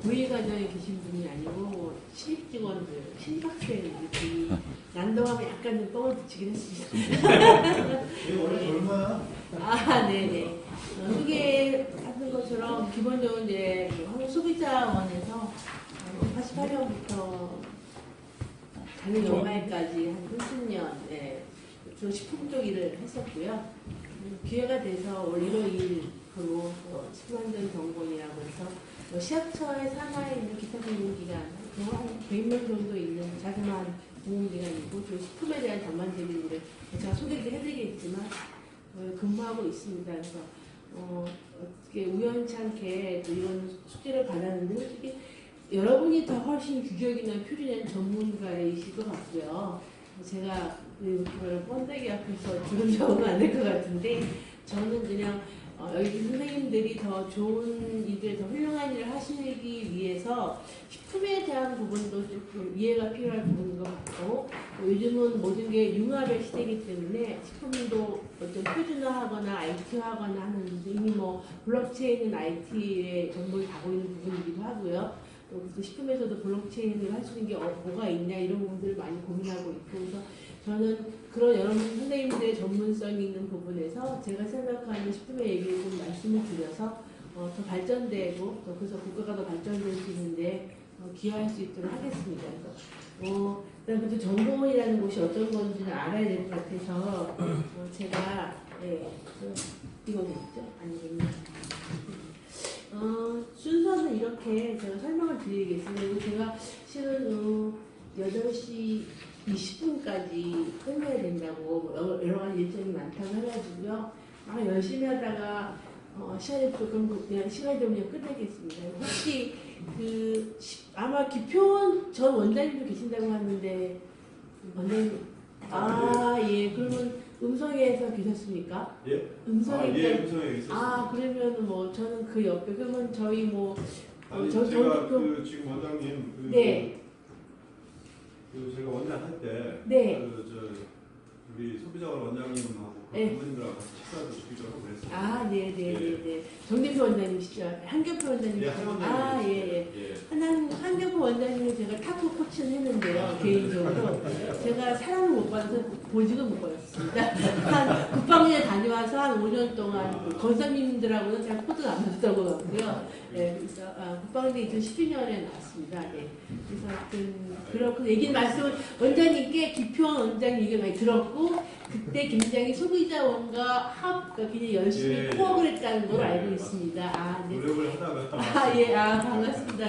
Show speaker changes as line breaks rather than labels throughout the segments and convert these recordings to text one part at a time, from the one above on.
고위 과정에 계신 분이 아니고 신입직원들, 신입학생 이렇게 난동하면 약간 좀 뻥을 붙이긴 했습니다.
원래 얼마야?
아, 네네. 소개하는 것처럼 기본적으로 이제 한국소비자원에서 88년부터 작년 연말까지 한 30년 주로 식품 쪽 일을 했었고요. 기회가 돼서 올 1월 2일로 식품안전 정보이라고 해서 시약처에 산하에 있는 기타 공공기관 한 100명 정도 있는 자그마한 공공기관이고 또 식품에 대한 전반적인 일을 제가 소개를 해드리겠지만 근무하고 있습니다. 그래서 어떻게 우연찮게 또 이런 숙제를 받았는데 솔직히 여러분이 더 훨씬 규격이나 표준에는 전문가이실 것 같고요. 제가 번데기 앞에서 들은 적은 안 될 것 같은데 저는 그냥 여기 선생님들이 더 좋은 일을, 더 훌륭한 일을 하시기 위해서 식품에 대한 부분도 조금 이해가 필요할 부분인 것 같고 요즘은 모든 게 융합의 시대이기 때문에 식품도 어떤 표준화하거나 IT화하거나 하는 이미 뭐 블록체인은 IT의 정보를 다고 있는 부분이기도 하고요. 또 식품에서도 블록체인을 할 수 있는 게 뭐가 있냐 이런 부분들을 많이 고민하고 있고 그래서 저는 그런 여러분 선생님들의 전문성이 있는 부분에서 제가 생각하는 식품의 얘기를 좀 말씀을 드려서 더 발전되고 또 그래서 국가가 더 발전될 수 있는데 기여할 수 있도록 하겠습니다. 그래서 그다음에 정보원이라는 곳이 어떤 건지는 알아야 될 것 같아서 제가 이거는 있죠? 아니겠네. 순서는 이렇게 제가 설명을 드리겠습니다. 제가 실은 8시 20분까지 끝내야 된다고 여러 가지 일정이 많다고 해가지고요. 열심히 하다가 시간이 조금 그냥 시간이 되면 끝내겠습니다. 혹시 아마 기표원 전 원장님도 계신다고 하는데 원장님 예 그러면 음성에서 계셨습니까?
예?
음성에
예, 음성에 있었습니다.
그러면 뭐 저는 그 옆에 그러면 저희 뭐
아니
제가
지금 원장님
네.
제가 원장 할때
네.
우리 소비자원 원장님하고
네.
부모님들하고 같이 식사도 시키고 하고 그랬어요.
네네네네. 정대표 원장님이시죠? 한교표 원장님이시죠?
예, 한 원장님.
예. 한교표 원장님은 제가 탁구 코치를 했는데요, 개인적으로. 제가 사랑을 못 받아서 보직을 못 받았습니다. 한 국방부에 다녀와서 한 5년 동안 권사님들하고는 제가 코드가 안 맞았다고 하고요. 그래서 국방부에 2012년에 나왔습니다. 그래서 그렇고 얘기는 말씀을 원장님께 기표원 원장님 얘기 많이 들었고 그때 굉장히 소비자원과 굉장히 열심히 코어를 했다는 걸 알고 있습니다.
노력을 하다가
반갑습니다.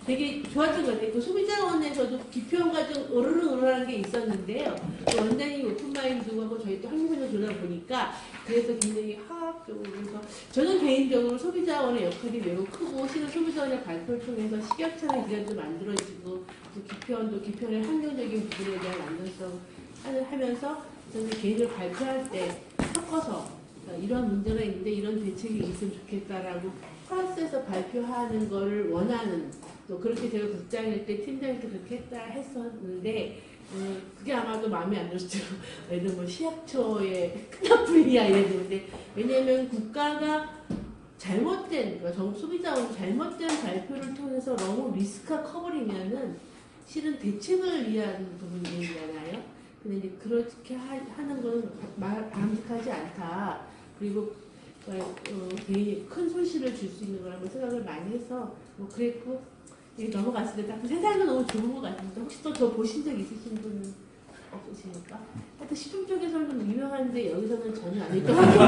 되게 좋았던 것 같아요. 그 소비자원에서도 기표원과 좀 으르렁으르렁한 게 있었는데요. 원장님 오픈마인드하고 저희 또 한국에서 들어다 보니까 그래서 굉장히 화학적으로 그래서 저는 개인적으로 소비자원의 역할이 매우 크고 실은 소비자원의 발표를 통해서 식약처의 기관도 만들어지고 또 기표원의 환경적인 부분에 대한 안전성 하면서 저는 개인적으로 발표할 때 섞어서 이런 문제가 있는데 이런 대책이 있으면 좋겠다라고 프랑스에서 발표하는 거를 원하는 또 그렇게 제가 국장일 때 팀장일 때 그렇게 했었는데 그게 아마도 마음에 안 들었죠. 예를 들면 시약처의 큰아픔이야 이랬는데 왜냐하면 국가가 잘못된 소비자원 잘못된 발표를 통해서 너무 리스크가 커버리면은 실은 대책을 위한 부분이잖아요. 근데 이제 그렇게 하는 건 바람직하지 않다. 그리고 개인이 큰 손실을 줄 수 있는 거라고 생각을 많이 해서 뭐 그랬고 넘어갔을 때 세상은 너무 좋은 것 같은데 혹시 또 저 보신 적 있으신 분 없으십니까? 하여튼 식품 쪽에서는 좀 유명한데 여기서는 전혀 아닐 것 같고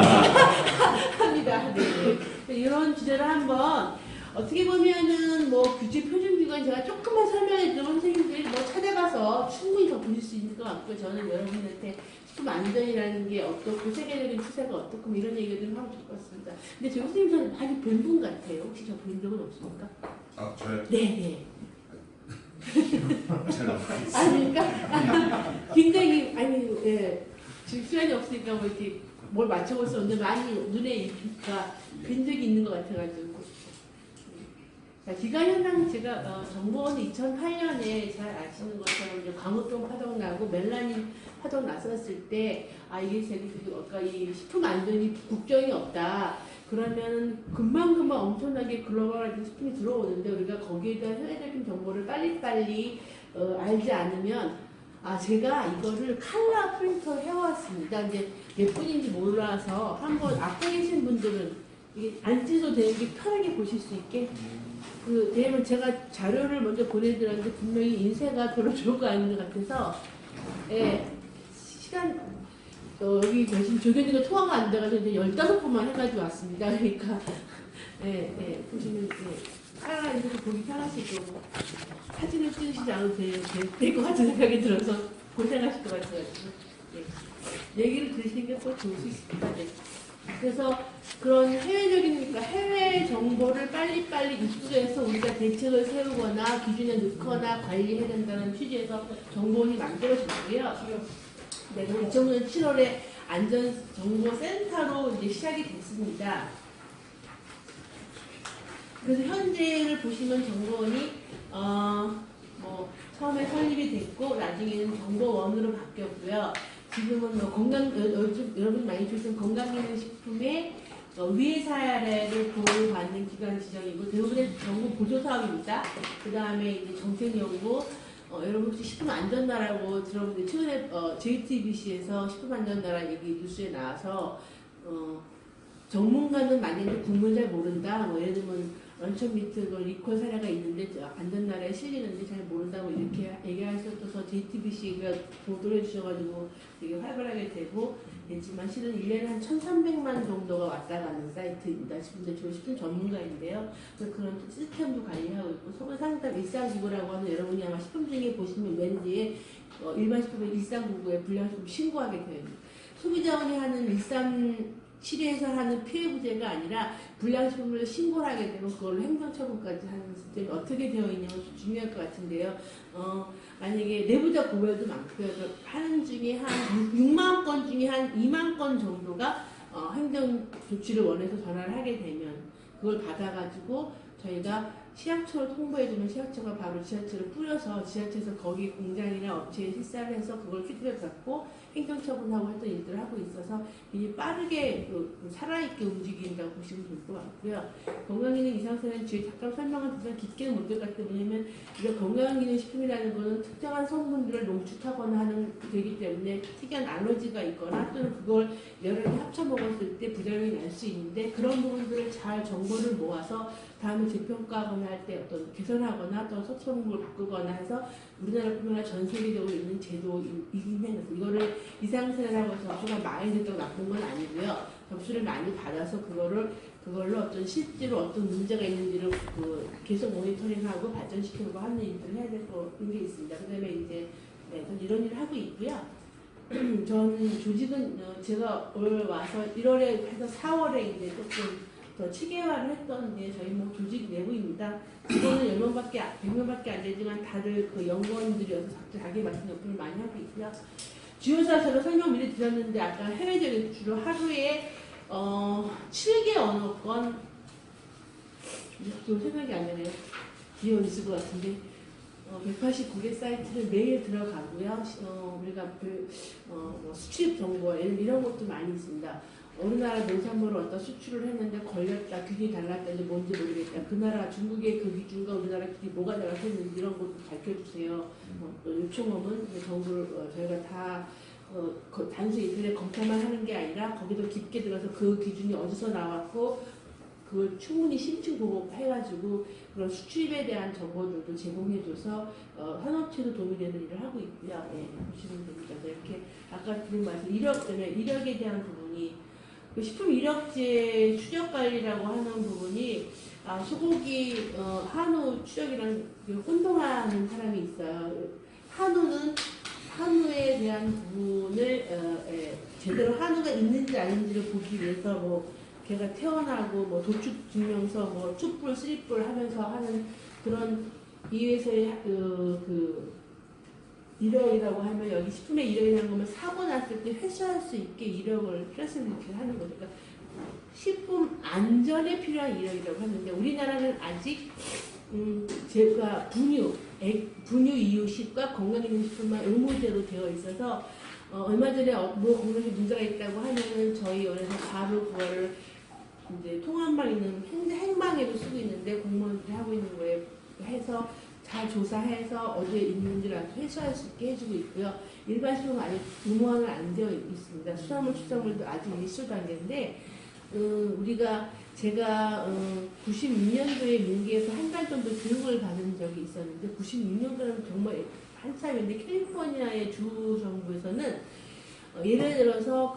합니다. 네. 이런 주제를 한번 어떻게 보면은 뭐 규제 표준기관 제가 조금만 설명해 드리면 선생님들이 뭐 찾아가서 충분히 더 보실 수 있을 것 같고 저는 여러분한테 식품 안전이라는 게 어떻고 세계적인 추세가 어떻고 뭐 이런 얘기를 좀 하고 싶었습니다. 근데 저 선생님 저는 많이 뵌 분 같아요. 혹시 저 본 적은 없습니까?
저요?
네.
잘 모르겠어요.
아닙니까? 굉장히 지금 시간이 없으니까 뭐 이렇게 뭘 맞춰볼 수 없는데 많이 눈에 뵌 적이 있는 것 같아가지고. 기관 현상 제가 정보원이 2008년에 잘 아시는 것처럼 이제 광우병 파동 나고 멜라닌 파동 났었을 때 이게 이 식품 안전이 국정이 없다. 그러면 금방금방 엄청나게 글로벌한 식품이 들어오는데 우리가 거기에 대한 현대적인 정보를 빨리빨리 알지 않으면 제가 이거를 칼라 프린터 해왔습니다. 이제 몇 분인지 몰라서 한번 앞에 계신 분들은 이게 안 찢어도 되는 게 편하게 보실 수 있게 왜냐면 제가 자료를 먼저 보내드렸는데 분명히 인쇄가 별로 좋을 거 아닌 것 같아서 시간 여기 계신 조교님과 통화가 안 돼가지고 이제 15번만 해가지고 왔습니다. 그러니까 보시면 칼라 인쇄도 보기 편하실 거고 사진을 찍으시지 않아도 될 것 같은 생각이 들어서 고생하실 것 같아가지고 얘기를 들으시는 게 꼭 좋을 수 있을 것 같아요. 그래서 그런 해외적인 해외 정보를 빨리빨리 입수해서 우리가 대책을 세우거나 기준에 넣거나 관리해야 된다는 취지에서 정보원이 만들어졌고요. 네, 2005년 7월에 안전정보센터로 이제 시작이 됐습니다. 그래서 현재를 보시면 정보원이 처음에 설립이 됐고 나중에는 정보원으로 바뀌었고요. 지금은 여러분 많이 주신 건강기능식품의 위해 사례를 보호받는 기관 지정이고 대부분의 정보 보조 사업입니다. 그 다음에 이제 정책연구, 여러분 혹시 식품안전나라고 들어보는데 최근에 JTBC에서 식품안전나라 얘기 뉴스에 나와서 전문가는 많은데 국물 잘 모른다. 예를 들면 런천미트 리콜 사례가 있는데 안전나라에 실리는데 잘 모른다고 이렇게 얘기하셔서 JTBC가 보도를 해주셔가지고 되게 활발하게 되고 했지만 실은 1년에 한 1,300만 정도가 왔다 가는 사이트입니다. 근데 저 식품 전문가인데요. 그런 시스템도 관리하고 있고 소비상담 일상구구라고 하는 여러분이 아마 식품 중에 보시면 맨 뒤에 일반 식품의 일상구구에 불량식품 신고하게 되어 있는 소비자원이 하는 시리에서 하는 피해 부재가 아니라 불량식품을 신고를 하게 되면 그걸로 행정처분까지 하는 시스템이 어떻게 되어 있냐가 중요할 것 같은데요. 만약에 내부자 고발도 많고요. 하는 중에 한 6만 건 중에 한 2만 건 정도가 행정 조치를 원해서 전화를 하게 되면 그걸 받아가지고 저희가 시약처를 통보해주면 시약처가 바로 지하철을 뿌려서 지하철에서 거기 공장이나 업체에 실사를 해서 그걸 피드백 받고 행정처분하고 했던 일들을 하고 있어서 이게 빠르게 살아있게 움직인다고 보시면 될 것 같고요. 건강기능 이상세는 뒤에 잠깐 설명을 드리면 깊게는 못 될 것 같아요. 왜냐면 이게 건강기능식품이라는 거는 특정한 성분들을 농축하거나 하는 되기 때문에 특이한 알러지가 있거나 또는 그걸 여러 개 합쳐 먹었을 때 부작용이 날 수 있는데 그런 부분들을 잘 정보를 모아서 다음에 재평가하거나 할 때 어떤 개선하거나 또 서초문을 바꾸거나 해서 우리나라뿐만 아니라 전 세계적으로 있는 제도이긴 해요. 이거를 이상세라고 해서 접수가 많이 됐다고 나쁜 건 아니고요. 접수를 많이 받아서 그걸로 어떤 실제로 어떤 문제가 있는지를 계속 모니터링하고 발전시키고 하는 일들을 해야 될 게 있습니다. 그 다음에 이제 전 이런 일을 하고 있고요. 저는 조직은 제가 올 와서 1월에 해서 4월에 이제 조금 더 체계화를 했던 게 저희 조직 내부입니다. 직원은 100명밖에 안 되지만 다들 연구원들이어서 자기 맡은 역할을 많이 하고 있고요. 주요사 제가 설명 미리 드렸는데 아까 해외적인 주로 하루에 7개 언어권 생각이 안 나네요. 비어 있을 것 같은데 189개 사이트를 매일 들어가고요. 우리가 수출 정보 이런 것도 많이 있습니다. 어느 나라 농산물을 어떤 수출을 했는데 걸렸다, 기준이 달랐다, 이제 뭔지 모르겠다. 그 나라 중국의 그 기준과 우리나라 기준이 뭐가 달랐는지 이런 것도 밝혀주세요. 또 요청음은 정보를 저희가 다 단순히 인터넷 검사만 하는 게 아니라 거기도 깊게 들어서 그 기준이 어디서 나왔고 그걸 충분히 심층 보고해가지고 그런 수출입에 대한 정보들도 제공해줘서 산업체도 도움이 되는 일을 하고 있고요. 보시면 됩니다. 이렇게 아까 드린 말씀 이력에 대한 부분이 그 식품 이력제 추적 관리라고 하는 부분이 소고기 한우 추적이랑 혼동하는 사람이 있어요. 한우에 대한 부분을 제대로 한우가 있는지 아닌지를 보기 위해서 걔가 태어나고 도축 증명서 촛불, 쓰리불 하면서 하는 그런 이회서의 이력이라고 하면 여기 식품의 이력이라는 거면 사고 났을 때 회수할 수 있게 이력을 플러스를 이렇게 하는 거죠. 그러니까 식품 안전에 필요한 이력이라고 하는데 우리나라는 아직 제가 분유 이유식과 건강기능식품만 의무제로 되어 있어서 얼마 전에 건강에 문제가 있다고 하면은 저희 원에서 바로 그거를 이제 통합망 있는 행망에도 쓰고 있는데 공무원들이 하고 있는 거에 해서 잘 조사해서 어디에 있는지를 회수할 수 있게 해주고 있고요. 일반 시험은 아직 의무화는 안 되어 있습니다. 수산물, 축산물도 아직 일수 단계인데 제가 96년도에 민계에서 한 달 정도 교육을 받은 적이 있었는데 96년도는 정말 한참인데 캘리포니아의 주 정부에서는 예를 들어서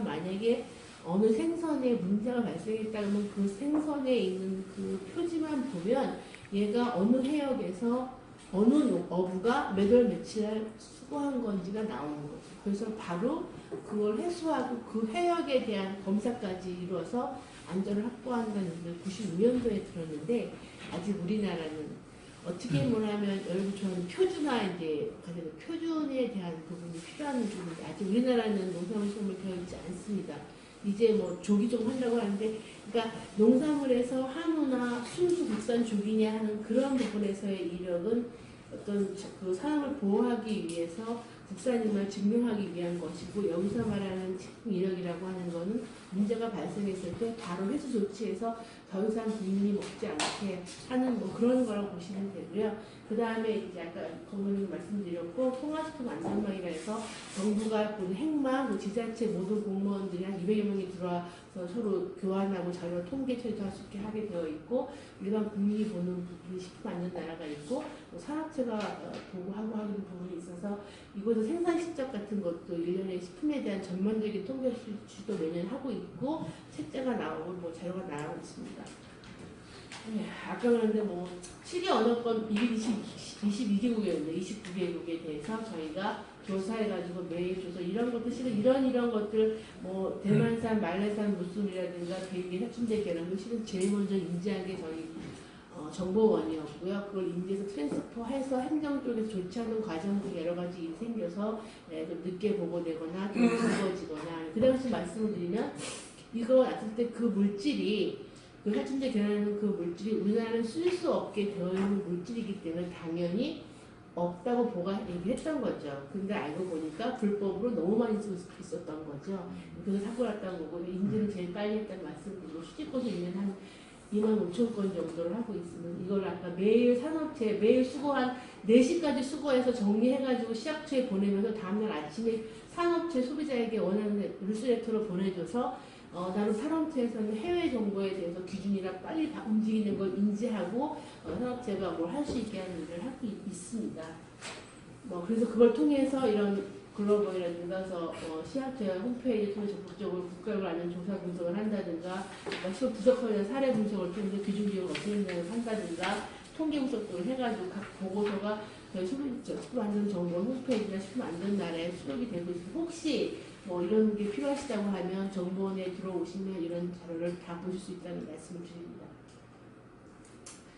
만약에 어느 생선에 문제가 발생했다 그러면 그 생선에 있는 그 표지만 보면 얘가 어느 해역에서 어느 어부가 몇 월 며칠 날 수거한 건지가 나오는 거죠. 그래서 바로 그걸 해소하고 그 해역에 대한 검사까지 이루어서 안전을 확보한다는 걸 96년도에 들었는데 아직 우리나라는 어떻게 뭐냐면 여러분처럼 표준화에 가장 표준에 대한 부분이 필요한 부분인데 아직 우리나라는 농산물 시험을 배우지 않습니다. 이제 뭐 조기 좀 하려고 하는데 그러니까 농산물에서 한우나 순수 국산 조기냐 하는 그런 부분에서의 이력은 어떤 그 사람을 보호하기 위해서 국산임을 증명하기 위한 것이고 여기서 말하는 식품 이력이라고 하는 거는 문제가 발생했을 때 바로 회수 조치해서 더 이상 국민이 먹지 않게 하는 뭐 그런 거라고 보시면 되고요. 그 다음에 이제 아까 고모님 말씀드렸고 통화식품 안전망이라 해서 정부가 본 행망, 지자체 모든 공무원들이 한 200여 명이 들어와서 서로 교환하고 자료를 통계 처리할 수 있게 하게 되어 있고 일반 국민이 보는 부분이 식품 안전나라가 있고 뭐 산업체가 보고하고 하는 부분이 있어서 이곳은 생산 실적 같은 것도 1년에 식품에 대한 전문적인 통계 수치도 매년 하고 있고 책자가 나오고 뭐 자료가 나오고 있습니다. 네, 아까 그런데 뭐 실기 언어권 22개국이었는데 29개국에 대해서 저희가 조사해가지고 매일 조사 이런 것도 실은 이런 것들 뭐 대만산, 말레산 무술이라든가 대개 사춘대 계란 실은 제일 먼저 인지한 게 저희 정보원이었고요. 그걸 인지해서 트랜스퍼해서 행정 쪽에서 조치하는 과정들이 여러 가지 일이 생겨서 좀 늦게 보고되거나 좀 늦어지거나 그 당시 말씀을 드리면 이거 났을 때 그 물질이 그 사춘제 계란하는 그 물질이 우리나라는 쓸 수 없게 되어 있는 물질이기 때문에 당연히 없다고 얘기했던 거죠. 근데 알고 보니까 불법으로 너무 많이 쓰고 있었던 거죠. 그래서 사고 났다는 거고 인지를 제일 빨리 했다는 말씀드리고 수집고서 있는 한 2만 5천 건 정도를 하고 있으면 이걸 아까 매일 산업체 매일 수거한 4시까지 수거해서 정리해가지고 시약처에 보내면서 다음날 아침에 산업체 소비자에게 원하는 뉴스레터로 보내줘서 나는 산업체에서는 해외 정보에 대해서 기준이랑 빨리 움직이는 걸 인지하고 산업체가 뭘 할 수 있게 하는 일을 하고 있습니다. 그래서 그걸 통해서 이런 글로벌이라든가 시학회 홈페이지 통해 적극적으로 국가를 아는 조사 분석을 한다든가 시험 분석하는 사례 분석을 통해서 기준 기업을 어떻게 한다든가 통계 분석을 해가지고 각 보고서가 저희 식품 안전 정보 홈페이지나 식품 안전 나라에 수록이 되고 있습니다. 혹시 이런 게 필요하시다고 하면 정보원에 들어오시면 이런 자료를 다 보실 수 있다는 말씀을 드립니다.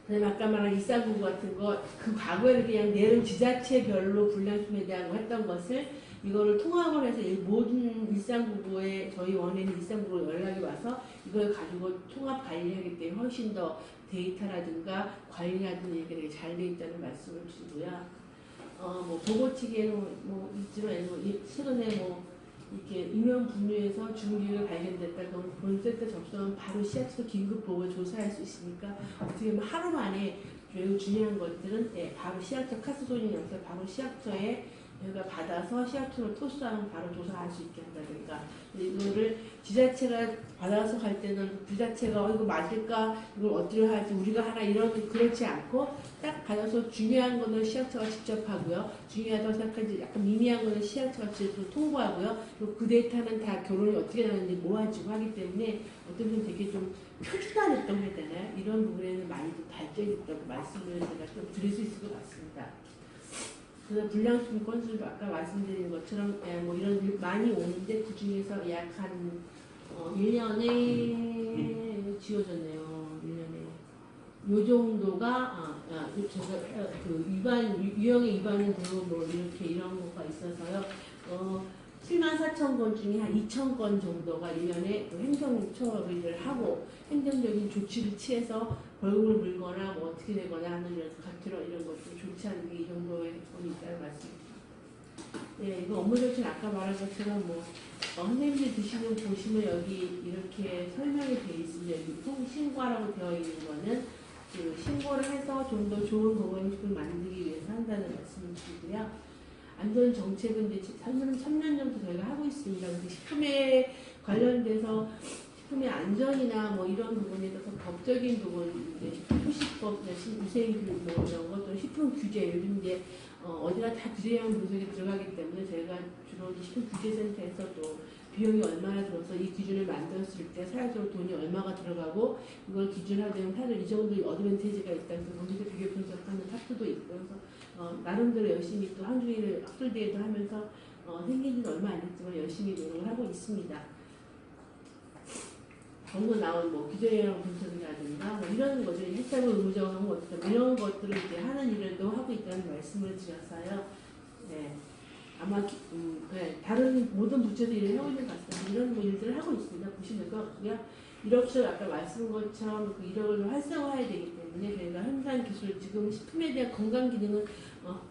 그다음에 아까 말한 139 같은 거, 그 과거에는 그냥 내는 지자체별로 불량식품에 대한 거 했던 것을 이거를 통합을 해서 모든 1399에 저희 원에는 1399로 연락이 와서 이걸 가지고 통합 관리하기 때문에 훨씬 더 데이터라든가 관리라든가 얘기가 잘 돼 있다는 말씀을 드리고요. 보고치기에는 있지만 최근에 이렇게 인명 분류에서 중기가 발견됐다 그러면 본센터 접수하면 바로 시약처 긴급 보고 조사할 수 있으니까 어떻게 보면 하루 만에 매우 중요한 것들은 바로 시약처 카스소니 영상 바로 시약처에 여기가 받아서 시약처로 토스하면 바로 조사할 수 있게 한다든가 이거를 지자체가 받아서 갈 때는 부자체가 이거 맞을까 이걸 어떻게 할지 우리가 하나 이런 그렇지 않고 딱 받아서 중요한 거는 시약처가 직접 하고요. 중요하다고 생각하지 약간 미미한 거는 시약처가 직접 통보하고요. 그리고 그 데이터는 다 결론이 어떻게 나는지 모아지고 하기 때문에 어떤 분은 되게 좀 표준화됐다고 해야 되나요? 이런 부분에는 많이 좀 발전이 있다고 말씀을 제가 좀 드릴 수 있을 것 같습니다. 그래서 불량식품 건수도 아까 말씀드린 것처럼 이런 일 많이 오는데 그 중에서 약 한 1년에 지워졌네요. 1년에 요 정도가 제가 그 유형의 위반이 되고 이렇게 이런 거가 있어서요. 74,000건 중에 한 2,000건 정도가 1년에 행정 처리를 하고 행정적인 조치를 취해서 벌금을 물거나 어떻게 되거나 하는 이런 가트로 이런 것도 좋지 않은 게 이 정도의 건이 있다는 말씀입니다. 네, 이거 업무 조치는 아까 말한 것처럼 선생님들 보시면 여기 이렇게 설명이 되어 있습니다. 여기 신고하라고 되어 있는 거는 그 신고를 해서 좀 더 좋은 건강식품을 만들기 위해서 한다는 말씀을 드리고요. 안전 정책은 이제 3년 정도 저희가 하고 있습니다. 근데 식품에 관련돼서 식품의 안전이나 뭐 이런 부분에 있어서 법적인 부분, 이제 식품포시법, 위생규칙 뭐 이런 것, 또 식품 규제, 요즘 이제 어디나 다 규제형 분석이 들어가기 때문에 저희가 주로 식품 규제센터에서 또 비용이 얼마나 들어서 이 기준을 만들었을 때 사회적으로 돈이 얼마가 들어가고 이걸 기준화되면 사실 이 정도 어드밴티지가 있다. 그래서 거기서 비교 분석하는 파트도 있고 그래서 나름대로 열심히 또 한주일 학술대회도 하면서 생긴 지는 얼마 안 됐지만 열심히 노력을 하고 있습니다. 방금 나온 뭐 규제형 분석이라든가 뭐 이런 거죠. 햇살을 의무적으로 하는 것들 이런 것들을 이제 하는 일을 또 하고 있다는 말씀을 드렸어요. 네. 아마 네, 다른 모든 부처도 일을 하고 있는 것 같습니다. 이런 뭐 일들을 하고 있습니다. 보시면 될 것 같고요. 이력서 아까 말씀한 것처럼 그 이력을 활성화해야 되기 때문에 저희가 현장 기술 지금 식품에 대한 건강 기능은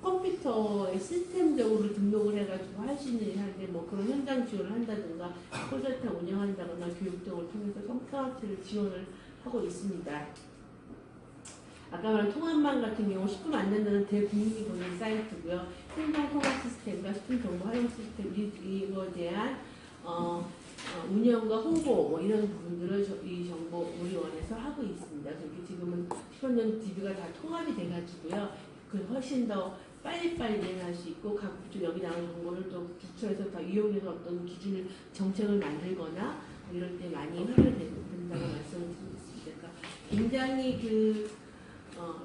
컴퓨터에 시스템적으로 등록을 해가지고 할 수 있는 일을 하는데 뭐 그런 현장 지원을 한다든가 콜센터 운영한다거나 교육 등을 통해서 성과업체를 지원을 하고 있습니다. 아까 말한 통합망 같은 경우 식품 안전자는 대국민이 보는 사이트고요. 행정 통합 시스템과 식품 정보 활용 시스템 이거에 대한 운영과 홍보 뭐 이런 부분들을 이 정보우리원에서 하고 있습니다. 그렇게 지금은 식품안전 DB가 다 통합이 돼가지고요. 그 훨씬 더 빨리빨리 진행할 수 있고 각 부처 여기 나온 정보를 또 부처에서 더 이용해서 어떤 기준을 정책을 만들거나 이럴 때 많이 활용된다고 말씀을 드리겠습니다. 그러니까 굉장히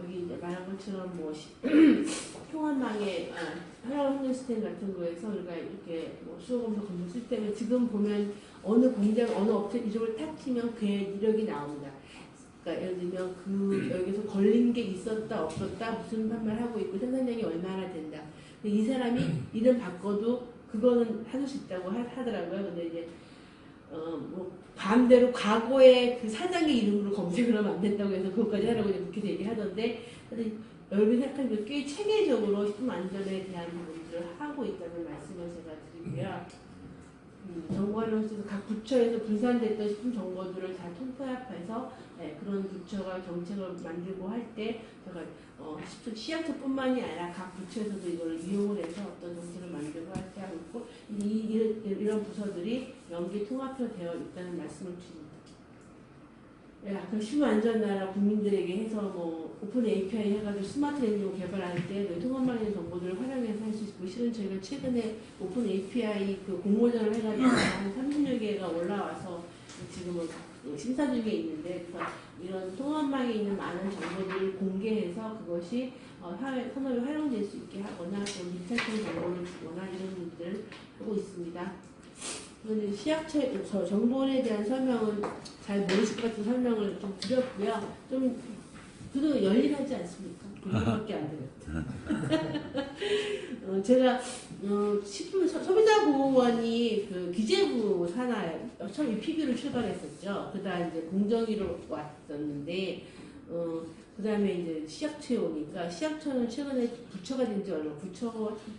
여기 이제 말한 것처럼 뭐 통합망의 활용 시스템 같은 거에서 우리가 이렇게 뭐 수호검사 검사 시스템을 지금 보면 어느 공장 어느 업체 이름을 탁 치면 그의 이력이 나옵니다. 그러니까 예를 들면 여기서 걸린 게 있었다 없었다 무슨 판매를 하고 있고 생산량이 얼마나 된다. 근데 이 사람이 이름 바꿔도 그거는 할 수 있다고 하더라고요. 근데 이제 뭐 반대로 과거에 그 사장의 이름으로 검색을 하면 안 된다고 해서 그것까지 하라고 이렇게 얘기하던데 여러분이 생각하니까 꽤 체계적으로 식품 안전에 대한 부분들을 하고 있다는 말씀을 제가 드리고요. 정보활용에서 각 부처에서 분산됐던 식품 정보들을 다 통합해서 그런 부처가 정책을 만들고 할 때 제가 시약처뿐만이 아니라 각 부처에서도 이걸 이용을 해서 어떤 정책을 만들고 할 때 하고 있고 이런 부서들이 연계 통합되어 있다는 말씀을 드립니다. 아까 식품안전나라 국민들에게 해서 뭐 오픈 API 해가지고 스마트 엔진 개발할 때 통합망 있는 정보들을 활용해서 할 수 있고 실은 저희가 최근에 오픈 API 그 공모전을 해가지고 한 30여 개가 올라와서 지금은 심사 중에 있는데 그래서 이런 통합망에 있는 많은 정보들을 공개해서 그것이 산업에 활용될 수 있게 하거나 또 미착용 정보를 주거나 이런 일들을 하고 있습니다. 시약처 정보에 대한 설명은 잘 모르실 것 같은 설명을 좀 드렸고요. 좀 그래도 열일하지 않습니까? 그것밖에 안 돼요. 제가 식품 소비자보호원이 그 기재부 산하에 처음 이 PB로 출발했었죠. 그다음 이제 공정위로 왔었는데 그 다음에 이제 시약처에 오니까 시약처는 최근에 부처가 된 지 얼마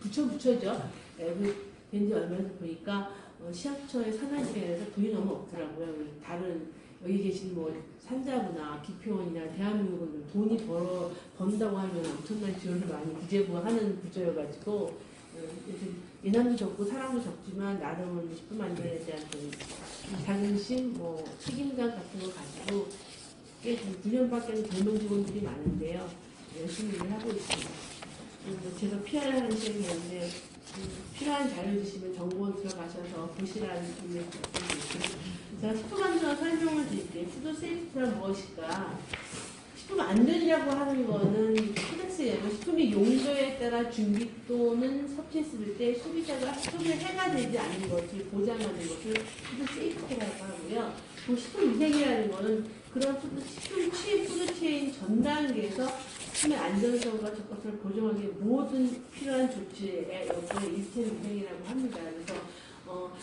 부처죠. 된 지 얼마 보니까 시약처의 산하직에서 돈이 너무 없더라고요. 다른 여기 계신 뭐 산자부나 기표원이나 대한민국은 돈이 번다고 하면 엄청난 지원을 많이 기재부가 하는 부처여가지고 예산도 적고 사람도 적지만 나름은 식품 안전에 대한 자긍심, 뭐 책임감 같은 거 가지고 꽤 9년밖에 젊은 직원들이 많은데요. 열심히 일을 하고 있습니다. 제가 PR을 하는 시행이었는데 필요한 자료 주시면 정보원 들어가셔서 보시라는 분을 드리겠습니다. 제가 식품 안전 설명을 드릴게요. 푸드 세이프트란 무엇일까? 식품 안전이라고 하는 거는 코덱스에 식품의 용도에 따라 준비 또는 섭취했을 때 소비자가 소비에 해가 되지 않는 것을 보장하는 것을 푸드 세이프트라고 하고요. 또 식품 위생이라는 거는 그런 식품 푸드체인 전 단계에서 식품의 안전성과 적합성을 보장하기 위해 모든 필요한 조치에 여건의 일체 위생이라고 합니다. 그래서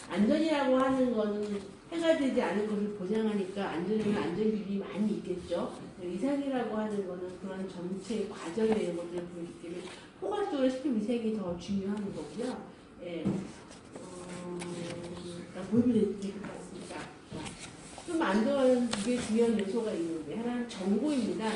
안전이라고 하는 거는 해가 되지 않은 것을 보장하니까 안전에는 안전기준이 많이 있겠죠. 위생이라고 하는 거는 그런 전체 과정에 이런 것들을 보이기 때문에 포괄적으로 식품 위생이 더 중요한 거고요. 예. 보이면 될 것 같습니다. 좀 안 좋아하는 두 개 중요한 요소가 있는데 하나는 정보입니다.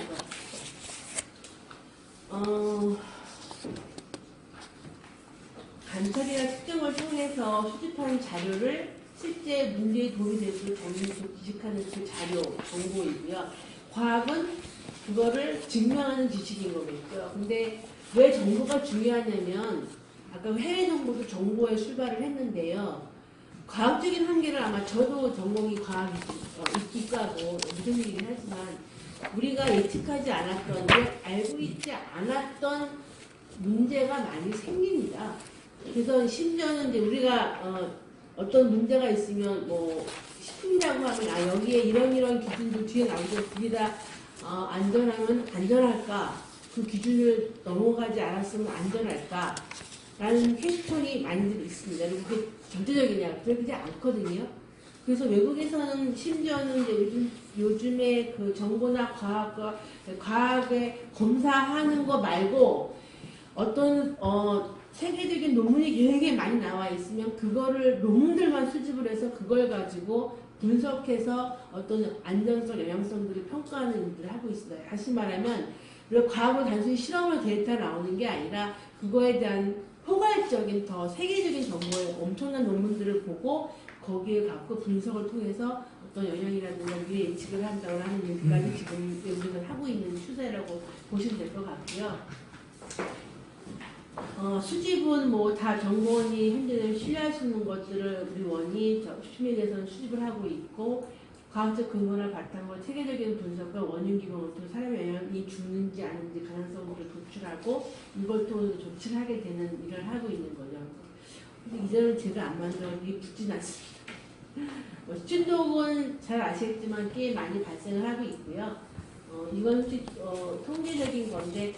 관찰이나 측정을 통해서 수집하는 자료를 실제 문제에 도움이 될 수 있도록 지식하는 그 자료, 정보이고요. 과학은 그거를 증명하는 지식인 거겠죠. 근데 왜 정보가 중요하냐면 아까 해외 정보도 정보에 출발을 했는데요. 과학적인 한계를 아마 저도 전공이 과학 이과고 무슨 얘기긴 하지만 우리가 예측하지 않았던, 알고 있지 않았던 문제가 많이 생깁니다. 그래서 심지어는 이제 우리가 어떤 문제가 있으면 뭐 식품이라고 하면 여기에 이런 기준도 뒤에 나오죠. 그게 다 안전하면 안전할까? 그 기준을 넘어가지 않았으면 안전할까? 라는 퀘스천이 많이들 있습니다. 그리고 그게 절대적이냐? 그러지 않거든요. 그래서 외국에서는 심지어는 이제 요즘에 그 정보나 과학에 검사하는 거 말고 어떤 세계적인 논문이 굉장히 많이 나와 있으면 그거를 논문들만 수집을 해서 그걸 가지고 분석해서 어떤 안전성, 영향성들을 평가하는 일들을 하고 있어요. 다시 말하면 과학은 단순히 실험으로 데이터 나오는 게 아니라 그거에 대한 포괄적인 더 세계적인 정보의 엄청난 논문들을 보고 거기에 갖고 분석을 통해서 어떤 영향이라든가 미래 예측을 한다고 하는 일까지 지금 우리는 하고 있는 추세라고 보시면 될 것 같고요. 수집은 뭐 다 정보원이 현재는 신뢰할 수 있는 것들을 우리 원이 수미에서는 수집을 하고 있고 과학적 근거나 바탕으로 체계적인 분석과 원인 기반으로 사람의 영향이 죽는지 아닌지 가능성들을 도출하고 이걸 통해서 조치를 하게 되는 일을 하고 있는 거죠. 근데 이제는 제가 안 만들어 이게 붙진 않습니다. 진동은 잘 아시겠지만 꽤 많이 발생을 하고 있고요. 이건 통계적인 건데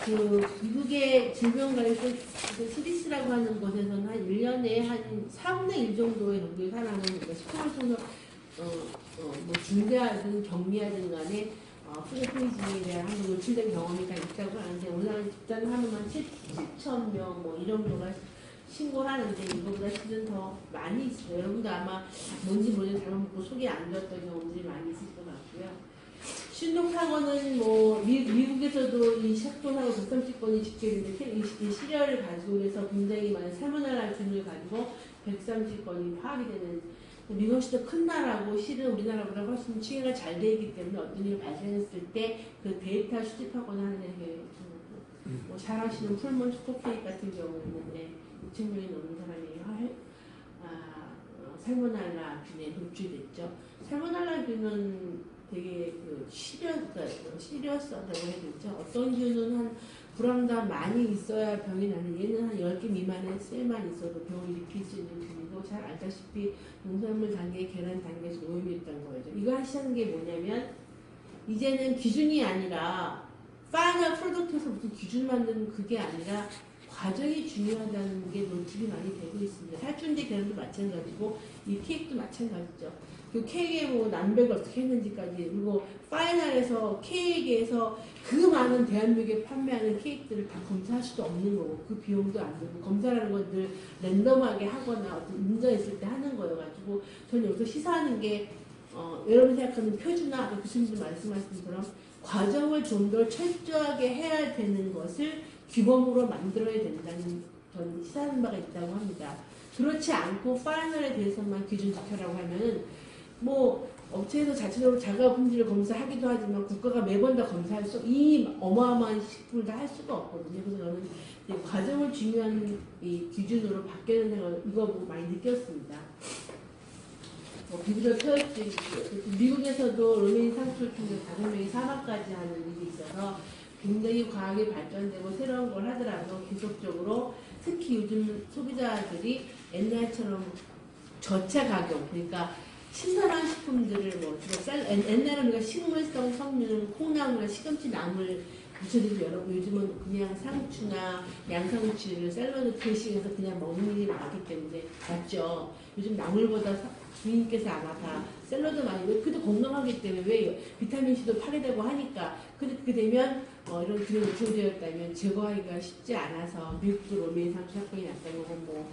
그 미국의 질병관리소 CDC라고 하는 곳에서는 한 1년에 한 4분의 1 정도의 정도의 사람은 식품을 통해서 뭐 중대하든 경미하든 간에 푸드포이즌에 대한 한번 노출된 경험이 다 있다고 하는데 우리나라 집단 하루만 7,000명 뭐 이런 정도가 신고를 하는데 이거보다 실은 더 많이 있어요. 여러분도 아마 뭔지 모르는 잘못 먹고 속이 안 좋았던 경험들이 많이 있을 것 같고요. 신동사고는 뭐 미국에서도 이 샷돈하고 130건이 집계되는데 이 시리얼을 가지고 해서 굉장히 많은 살모넬라균을 가지고 130건이 파악이 되는 미국시도 큰 나라고 실은 우리나라보다 훨씬 취계가 잘 되어 있기 때문에 어떤 일이 발생했을 때 그 데이터 수집하거나 하는 게 뭐 잘하시는 풀먼 슈퍼케이크 같은 경우는 2,000명이 넘는 사람이 살모넬라균에 노출됐죠. 살모넬라균은 되게 시리어스하다고 해야 되죠. 어떤 균은 한 불황당 많이 있어야 병이 나는 얘는 한 10개 미만의 셀만 있어도 병을 일으킬 수 있는 균이고 잘 알다시피 농산물 단계, 계란 단계에서 오염이 있다는 거죠. 이거 하시는 게 뭐냐면 이제는 기준이 아니라 파이널 프로덕트에서 무슨 기준 만드는 그게 아니라 과정이 중요하다는 게 노출이 많이 되고 있습니다. 살충제 계란도 마찬가지고 이 케이크도 마찬가지죠. 그 케이크에 뭐 남백을 어떻게 했는지까지 그리고 파이널에서 케이크에서 그 많은 대한민국에 판매하는 케이크들을 다 검사할 수도 없는 거고 그 비용도 안 되고 검사라는 건 늘 랜덤하게 하거나 어떤 인정했을 때 하는 거여가지고 저는 여기서 시사하는 게 여러분 생각하는 표준화 아까 교수님도 말씀하신 것처럼 과정을 좀 더 철저하게 해야 되는 것을 규범으로 만들어야 된다는 저는 시사하는 바가 있다고 합니다. 그렇지 않고 파이널에 대해서만 기준 지켜라고 하면은 뭐 업체에서 자체적으로 자가 품질을 검사하기도 하지만 국가가 매번 다 검사할 이 어마어마한 식품을 다 할 수가 없거든요. 그래서 저는 과정을 중요한 이 기준으로 바뀌는 생각을 이거 보고 많이 느꼈습니다. 비교적 서열적인 미국에서도 로메인 상추를 통해 5명이 사망까지 하는 일이 있어서 굉장히 과학이 발전되고 새로운 걸 하더라도 계속적으로 특히 요즘 소비자들이 옛날처럼 저차 가격 그러니까 신선한 식품들을 뭐 주로 옛날에는 우리가 식물성 섬유는 콩나물이나 시금치 나물 부처들이 여러분 요즘은 그냥 상추나 양상추를 샐러드 드레싱해서 그냥 먹는 일이 많기 때문에 맞죠. 요즘 나물보다 주인께서 아마 다 샐러드 많이 그래도 건강하기 때문에 왜 비타민C도 파괴되고 하니까 그렇게 되면 이런 균이 노출되어 있다면 제거하기가 쉽지 않아서 미국도 로메인 상추 사건이 났다고 하고 뭐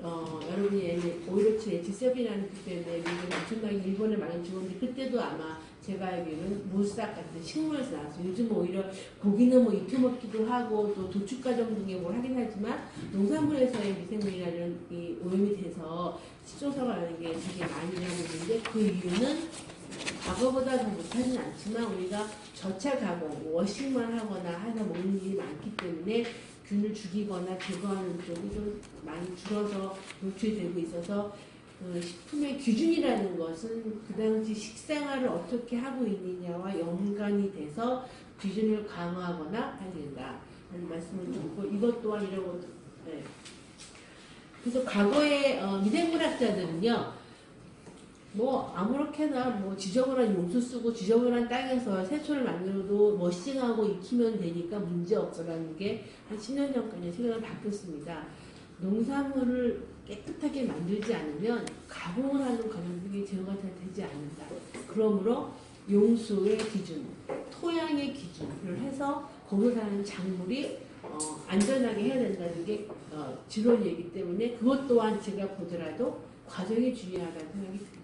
여러분이 5.17 G7이라는 그때 미국은 엄청나게 일본에 많이 죽었는데 그때도 아마 제가 알기로는 모스닥 같은 식물에서 나왔어요. 요즘 오히려 고기는 뭐 익혀 먹기도 하고 또 도축 과정 중에 뭘 하긴 하지만 농산물에서의 미생물이라는 이 오염이 돼서 식중독소가 나는 게 되게 많이 일어나고 있는데 그 이유는 과거보다 더 못하진 않지만 우리가 저차 가공, 워싱만 하거나 해서 먹는 일이 많기 때문에 균을 죽이거나 제거하는 쪽이 좀 많이 줄어서 노출이 되고 있어서 식품의 기준이라는 것은 그 당시 식생활을 어떻게 하고 있느냐와 연관이 돼서 기준을 강화하거나 해야 된다 하는 말씀을 드리고 이것 또한 이런 것도 네. 그래서 과거의 미생물학자들은요 뭐 아무렇게나 뭐 지저분한 용수 쓰고 지저분한 땅에서 새초를 만들어도 머싱하고 익히면 되니까 문제 없어라는 게 한 10년 전까지 생각을 바뀌었습니다. 농산물을 깨끗하게 만들지 않으면 가공을 하는 과정들이 제어가 잘 되지 않는다. 그러므로 용수의 기준, 토양의 기준을 해서 거기서 사는 작물이 안전하게 해야 된다는 게 지론이기 때문에 그것 또한 제가 보더라도 과정이 중요하다는 생각이 듭니다.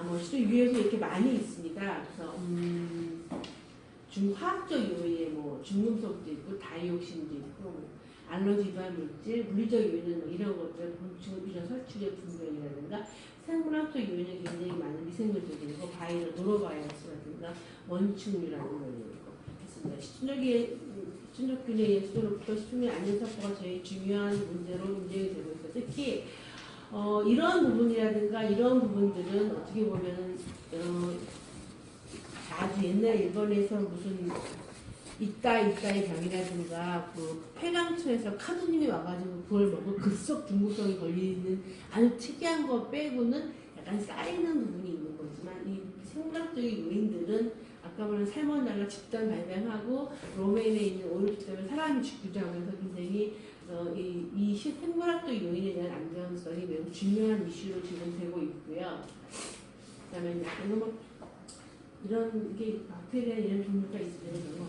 뭐 시도 유해도 이렇게 많이 있습니다. 그래서 화학적 요인에 뭐 중금속도 있고 다이옥신도 있고 뭐 알러지 유발 물질, 물리적 요인은 뭐 이런 것들, 곤충 유전 설치력 분변이라든가 생물학적 요인이 굉장히 많은 미생물들이 있고 바이러스, 노로바이러스라든가 원충류라든가 이런 거 있습니다. 시춘적균에 의해서부터 식품의 안전사고가 제일 중요한 문제로 인정이 되고 있어요. 특히 이런 부분이라든가 이런 부분들은 어떻게 보면 아주 옛날 일본에서 무슨 이따의 병이라든가 그 폐강초에서 카드님이 와가지고 그걸 먹고 급속 중독성이 걸리는 아주 특이한 거 빼고는 약간 쌓이는 부분이 있는 거지만 이 생물학적인 요인들은 아까 말한 살모넬라 집단 발병하고 로메인에 있는 오일피 때문에 사람이 죽기도 하면서 굉장히 이 생물학적 요인에 대한 안전성이 매우 중요한 이슈로 지금 되고 있고요. 그다음에 이런 게 박테리아 이런 종류가 있어요.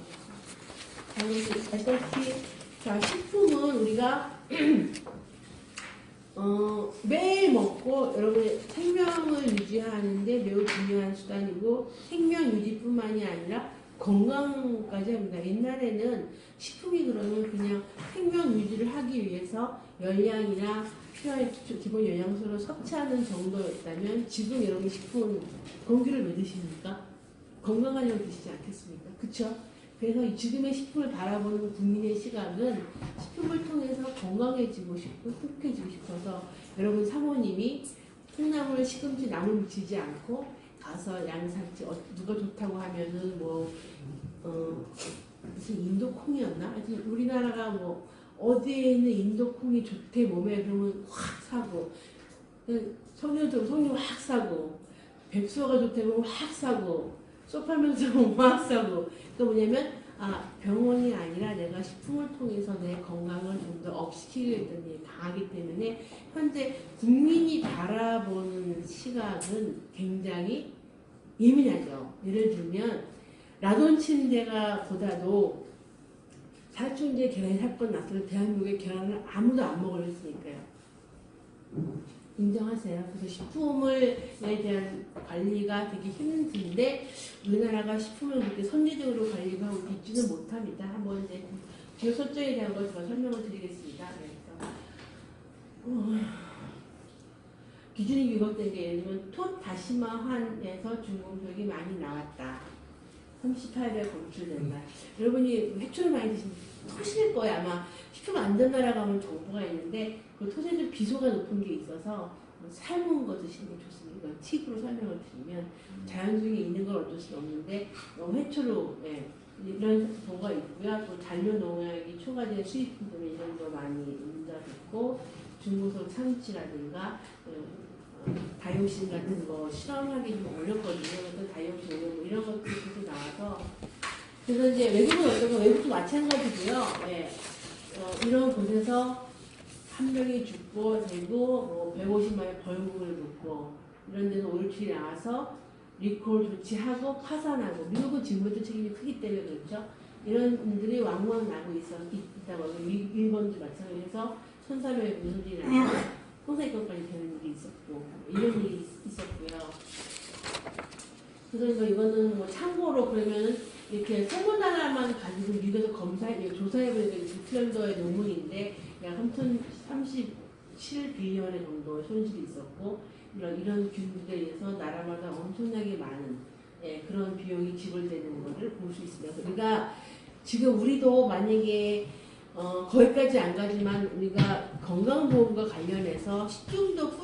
알다시피 자 식품은 우리가 매일 먹고 여러분의 생명을 유지하는데 매우 중요한 수단이고 생명 유지뿐만이 아니라 건강까지 합니다. 옛날에는 식품이 그러면 그냥 생명 유지를 하기 위해서 열량이나 필요한 기본 영양소를 섭취하는 정도였다면 지금 여러분 식품은 공기를 왜 드십니까? 건강하려고 드시지 않겠습니까? 그쵸? 그래서 지금의 식품을 바라보는 국민의 시각은 식품을 통해서 건강해지고 싶고 행복해지고 싶어서 여러분 사모님이 콩나물, 시금치, 나물 묻히지 않고 가서 양상치 누가 좋다고 하면은 무슨 인도 콩이었나? 하여튼 우리나라가 뭐 어디에 있는 인도 콩이 좋대 몸에 그러면 확 사고 석류 확 사고 백수가 좋대 그러면 확 사고 소팔면서 확 사고 그러니까 뭐냐면 병원이 아니라 내가 식품을 통해서 내 건강을 좀 더 업시키겠다는 게 강하기 때문에 현재 국민이 바라보는 시각은 굉장히 예민하죠. 예를 들면 라돈 침대가 보다도 사춘제 계란 사건 났을 때 대한민국의 계란을 아무도 안 먹으랬으니까요. 인정하세요. 그래서 식품에 대한 관리가 되게 힘든데 우리나라가 식품을 그렇게 선제적으로 관리가 하고 있지는 못합니다. 한번 이제 기호 설정에 대한 걸 제가 설명을 드리겠습니다. 그래서 기준이 위법된 게 예를 들면 톳 다시마환에서 중금속이 많이 나왔다. 38배 검출된다. 여러분이 회초를 많이 드시면 토실 거예요. 아마 식품 안전나라 가면 정보가 있는데 그 톳에 좀 비소가 높은 게 있어서 삶은 거 드시는 게 좋습니다. 팁으로 설명을 드리면 자연 중에 있는 걸 어쩔 수 없는데 회초로 이런 정보가 있고요. 또 잔류농약이 초과된 수입품들은 이런 거 많이 문제가 있고 중금속 참치라든가 다이옥신 같은 거 실험하기 좀 어렵거든요. 그래서 다이옥신 뭐 이런 것들이 계속 나와서 그래서 이제 외국은 어떤가 외국도 마찬가지고요. 이런 곳에서 한 명이 죽고 되고 뭐 150만의 벌금을 묻고 이런 데서 오일출이 나와서 리콜 조치하고 파산하고 미국은 직무적 책임이 크기 때문에 그렇죠. 이런 분들이 왕왕 나고 있다고 하고 일본도 마찬가지로 1,400 분들이 나고 홍사이권까지 되는 일이 있었고 이런 일이 있었고요. 그래서 이거는 뭐 참고로 그러면 이렇게 소문 하나만 가지고 미국에서 조사해보니까 6년도의 논문인데 약 37빌리언의 정도의 손실이 있었고 이런 균들에 의해서 나라마다 엄청나게 많은 그런 비용이 지불되는 것을 볼 수 있습니다. 그러니까 지금 우리도 만약에 거기까지 안 가지만 우리가 건강보험과 관련해서 식중독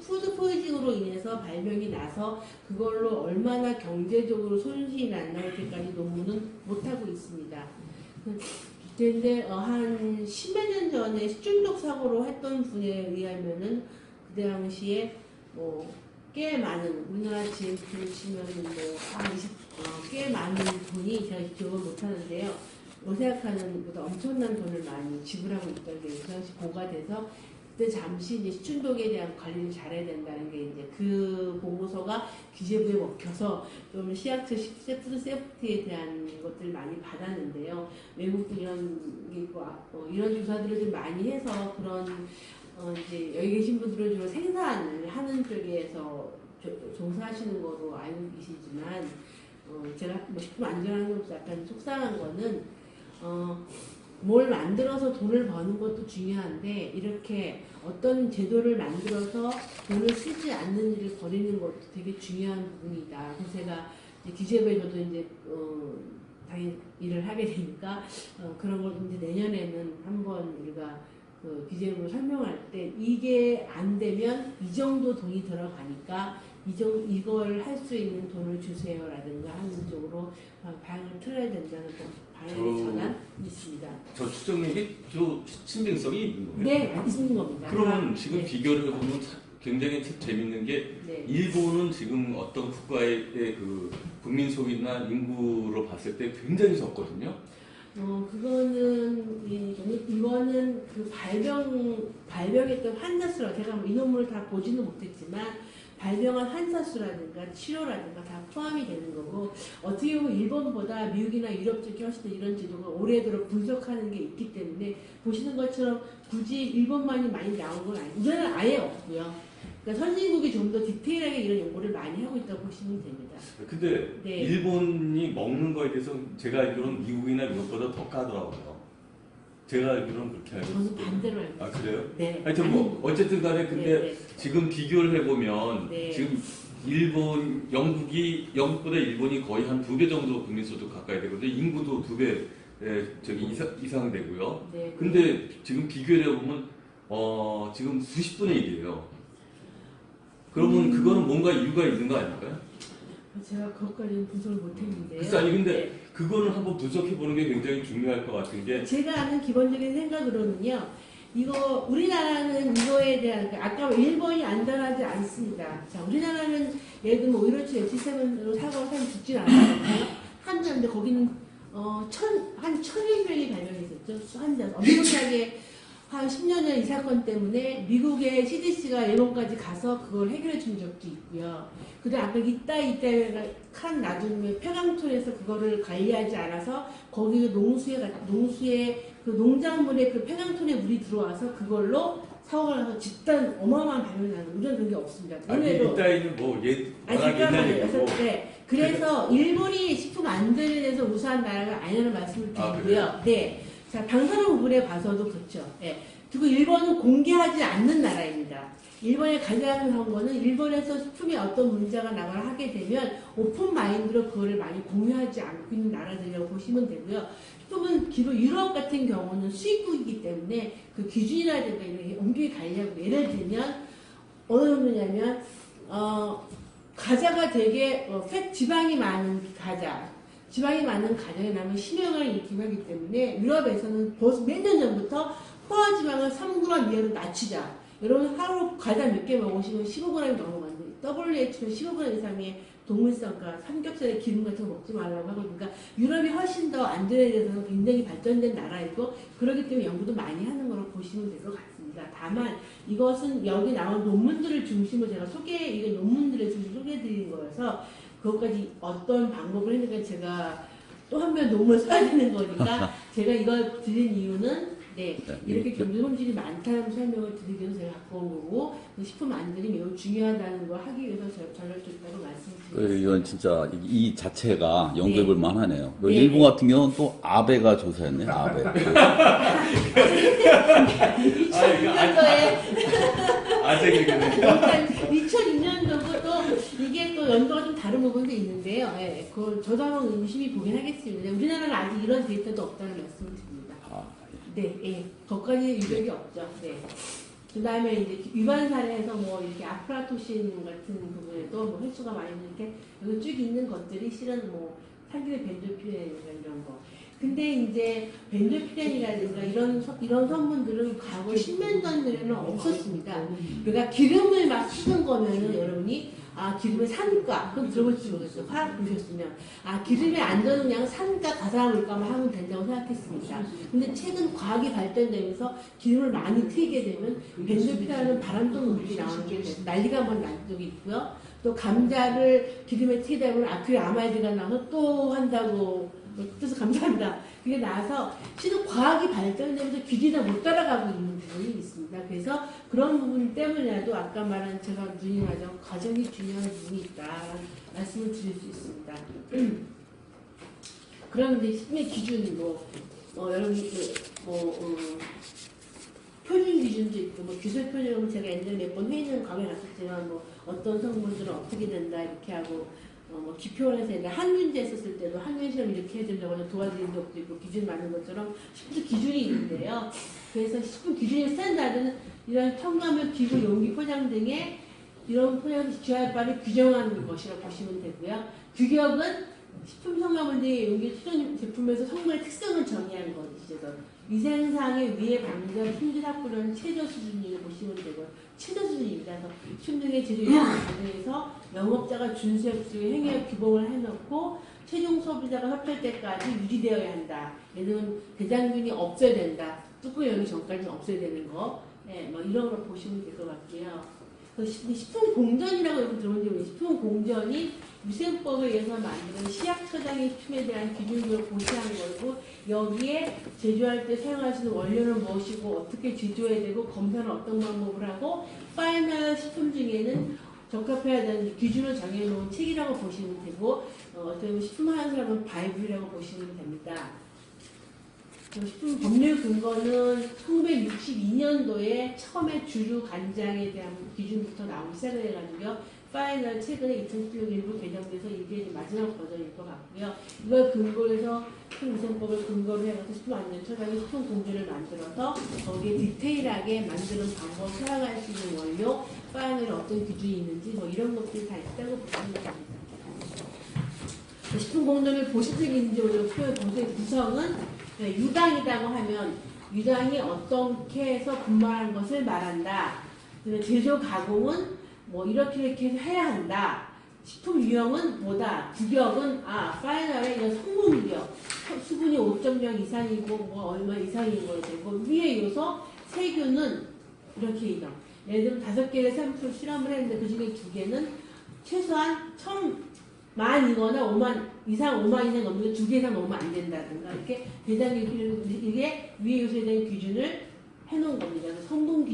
푸드 포이징으로 인해서 발병이 나서 그걸로 얼마나 경제적으로 손실이 났나 이렇게까지 논문은 못하고 있습니다. 그런데 한 10몇 년 전에 식중독 사고로 했던 분에 의하면은 그 당시에 꽤 많은 우리나라 GNP를 치면은 꽤 많은 돈이 제가 기억을 못하는데요. 생각하는 것보다 엄청난 돈을 많이 지불하고 있던 게 그 당시 보고가 돼서 그때 잠시 이제 식중독에 대한 관리를 잘해야 된다는 게 이제 그 보고서가 기재부에 먹혀서 좀 시약처 푸드 세프티에 대한 것들을 많이 받았는데요. 외국도 이런 게 있고 이런 조사들을 좀 많이 해서 그런 이제 여기 계신 분들은 주로 생산을 하는 쪽에서 종사하시는 거로 알고 계시지만 제가 뭐 식품 안전하는 것도 약간 속상한 거는 뭘 만들어서 돈을 버는 것도 중요한데 이렇게 어떤 제도를 만들어서 돈을 쓰지 않는 일을 벌이는 것도 되게 중요한 부분이다. 그래서 제가 기재부에 저도 이제 당연히 일을 하게 되니까 그런 걸 이제 내년에는 한번 우리가 그 기재부로 설명할 때 이게 안 되면 이 정도 돈이 들어가니까 이걸 할 수 있는 돈을 주세요라든가 하는 쪽으로 방을 틀어야 된다는 방향의 전환이 있습니다.
저 추정력이 신빙성이 있는 거예요?
네, 있는 겁니다.
그러면 지금 비교를 해보면 굉장히 재밌는 게 일본은 지금 어떤 국가의 그 국민 소비나 인구로 봤을 때 굉장히 적거든요.
이거는 그 발병했던 환자 수라 제가 이 논문을 다 보지는 못했지만 발병한 환자 수라든가 치료라든가 다 포함이 되는 거고 어떻게 보면 일본보다 미국이나 유럽 쪽이 훨씬 더 이런 제도가 오래도록 분석하는 게 있기 때문에 보시는 것처럼 굳이 일본만이 많이 나온 건 아니고 우리나라는 아예 없고요. 그러니까 선진국이 좀 더 디테일하게 이런 연구를 많이 하고 있다고 보시면 됩니다.
근데 일본이 먹는 거에 대해서 제가 알기로는 미국이나 유럽보다 더 까더라고요. 제가 알기로는 그렇게 알고 있어요.
저는 반대로 알고 있어요.
그래요?
네.
하여튼 뭐 어쨌든 간에 근데 지금 비교를 해보면 지금 영국보다 일본이 거의 한 2배 정도 국민소득 가까이 되거든요. 인구도 2배 이상 되고요. 근데 지금 비교를 해보면 지금 수십 분의 1이에요. 그러면 그거는 뭔가 이유가 있는 거 아닐까요?
제가 그것까지는 분석을 못했는데요.
글쎄 아니 근데 그거는 한번 분석해 보는 게 굉장히 중요할 것 같은 게
제가 아는 기본적인 생각으로는요. 우리나라는 이거에 대한 아까 일본이 안전하지 않습니다. 자, 우리나라는 예를 들면 5.15 H7으로 사고로 사람 죽진 않았거든요. 한자인데 거기는 한 1,000여 명이 발병했었죠. 환자 엄청나게 한 10년 전 이 사건 때문에 미국의 CDC가 일본까지 가서 그걸 해결해 준 적도 있고요. 그다음 아까 이따가 칸 놔두면 폐강촌에서 그거를 관리하지 않아서 거기 농수에 그 농작물에 그 폐강촌에 물이 들어와서 그걸로 사고가 나서 집단 어마어마한 발병이 나는 우리는 그런 게 없습니다.
아니 이따위는 워낙 옛날 얘기고
그래서 일본이 식품 안전에 대해서 우수한 나라가 아니라는 말씀을 드리고요. 자, 방사능 부분에 봐서도 그렇죠. 그리고 일본은 공개하지 않는 나라입니다. 일본의 가장 한 거는 일본에서 식품에 어떤 문제가 나거나 하게 되면 오픈 마인드로 그거를 많이 공유하지 않고 있는 나라들이라고 보시면 되고요. 식품은 기본 유럽 같은 경우는 수입국이기 때문에 그 기준이라든가 이런 게 엄격히 관리하고 예를 들면 어느 정도냐면 과자가 되게 지방이 많은 지방이 많은 가정에 나면 심혈관을 일으키고 하기 때문에 유럽에서는 벌써 몇 년 전부터 포화지방을 3g 이하로 낮추자. 여러분 하루 과자 몇 개 먹으시면 15g이 넘어가는데 WHO는 15g 이상의 동물성과 삼겹살의 기름 같은 거 먹지 말라고 하고 그러니까 유럽이 훨씬 더 안전에 대해서는 굉장히 발전된 나라이고 그렇기 때문에 연구도 많이 하는 거로 보시면 될 것 같습니다. 다만 이것은 여기 나온 논문들을 중심으로 제가 논문들을 중심으로 소개해드리는 거여서 그것까지 어떤 방법을 했는가 제가 또 한 번 논문을 써야 되는 거니까 제가 이걸 드린 이유는 이렇게 경제 손실이 많다는 설명을 드리기 위해서 제가 갖고 온 거고 식품 안전이 매우 중요하다는 걸 하기 위해서 전력드렸다고 말씀드립니다.
이건 진짜 이 자체가 연구해볼 만하네요. 일본 같은 경우는 또 아베가 조사했네요. 아베.
2006년도에
아재개그네.
2006년도고 또 이게 또 연도가 좀 다른 부분도 있는데요. 그걸 저도 한번 유심히 보긴 하겠습니다. 우리나라는 아직 이런 데이터도 없다는 말씀을 드립니다. 거기까지 유력이 없죠. 그 다음에 이제 위반 사례에서 뭐 이렇게 아프라토신 같은 부분에도 뭐 횟수가 많이 이렇게 여기 쭉 있는 것들이 실은 뭐 살균의 벤조피렌이나 이런 거. 근데 이제 벤조피렌이라든가 이런 성분들은 과거 10년 전에는 없었습니다. 그러니까 기름을 막 쓰는 거면은 여러분이 기름의 산가 그럼 들어볼지 모르겠어요. 화학 보셨으면 기름의 안전은 산가 가상물가만 하면 된다고 생각했습니다. 근데 최근 과학이 발전되면서 기름을 많이 튀게 되면 벤조피라는 바람성 물질이 나오는 게 난리가 한번 난 적이 있고요. 또 감자를 기름에 튀게 되면 아크릴아마이드가 나와서 또 한다고 뜻서 감사합니다. 그게 나와서 실은 과학이 발전되면서 규제가 못 따라가고 있는 부분이 있습니다. 그래서 그런 부분 때문에라도 아까 말한 제가 누님하자고 과정이 중요한 부분이 있다라는 말씀을 드릴 수 있습니다. 그럼 이제 식품의 기준으로 여러분이 표준 기준도 있고 규술 표준은 제가 옛날에 몇 번 회의는 과거에 갔었지만 어떤 성분들은 어떻게 된다 이렇게 하고 기표원에서 이제 항균제 했었을 때도 항균 시험 이렇게 해주려고 도와드린 적도 있고 기준 맞는 것처럼 식품 기준이 있는데요. 그래서 식품 기준의 스탠다드는 이런 첨가물, 기구, 용기, 포장 등의 이런 포장에서 지하의 바를 규정하는 것이라고 보시면 되고요. 규격은 식품 첨가물 등의 용기, 투정 제품에서 성분의 특성을 정의한 것이죠. 위생상의 위해 방전, 품질 확보는 최저 수준이라고 보시면 되고요. 최저 수준입니다. 그래서 식품 등의 제조 유통 과정에서 영업자가 준수할 수 있는 행위의 규범을 해놓고 최종 소비자가 섭취할 때까지 유지되어야 한다. 얘는 대장균이 없어야 된다. 뚜껑 열기 전까지는 없어야 되는 거. 이런 걸 보시면 될 것 같고요. 식품 공전이라고 여러분 들어본 적이 식품 공전이 위생법에 의해서 만드는 시약처장의 식품에 대한 기준을 고시한 거고 여기에 제조할 때 사용할 수 있는 원료는 무엇이고 어떻게 제조해야 되고 검사는 어떤 방법을 하고 파이널 식품 중에는 적합해야 되는 기준을 정해놓은 책이라고 보시면 되고 어떻게 보면 식품하는 사람은 바이블이라고 보시면 됩니다. 식품 법률 근거는 1962년도에 처음에 주류 간장에 대한 기준부터 나오기 시작을 해가지고요. 파이널 최근에 2016년 일부 개정돼서 이게 마지막 버전일 것 같고요. 이걸 근거로 해서 식품위생법을 근거로 해서 식품안전처장이 식품공조를 만들어서 거기에 디테일하게 만드는 방법, 사용할 수 있는 원료, 파이널에 어떤 기준이 있는지 이런 것들이 다 있다고 보시면 됩니다. 식품공조를 보시적인지 표현 공조의 구성은 유당이라고 하면 유당이 어떻게 해서 분말한 것을 말한다. 제조 가공은 이렇게 해서 해야 한다. 식품 유형은 뭐다. 규격은 파이널에 이런 성분 규격 수분이 5.0 이상이고 얼마 이상인 거로 되고 위의 요소 세균은 이렇게 이동. 예를 들면 5개의 샘플 실험을 했는데 그 중에 2개는 최소한 10,000이거나 5만 이상 넘는 2개 이상 넘으면 안 된다든가 이렇게 대장균 이게 위의 요소에 대한 기준을 해놓은 겁니다. 성분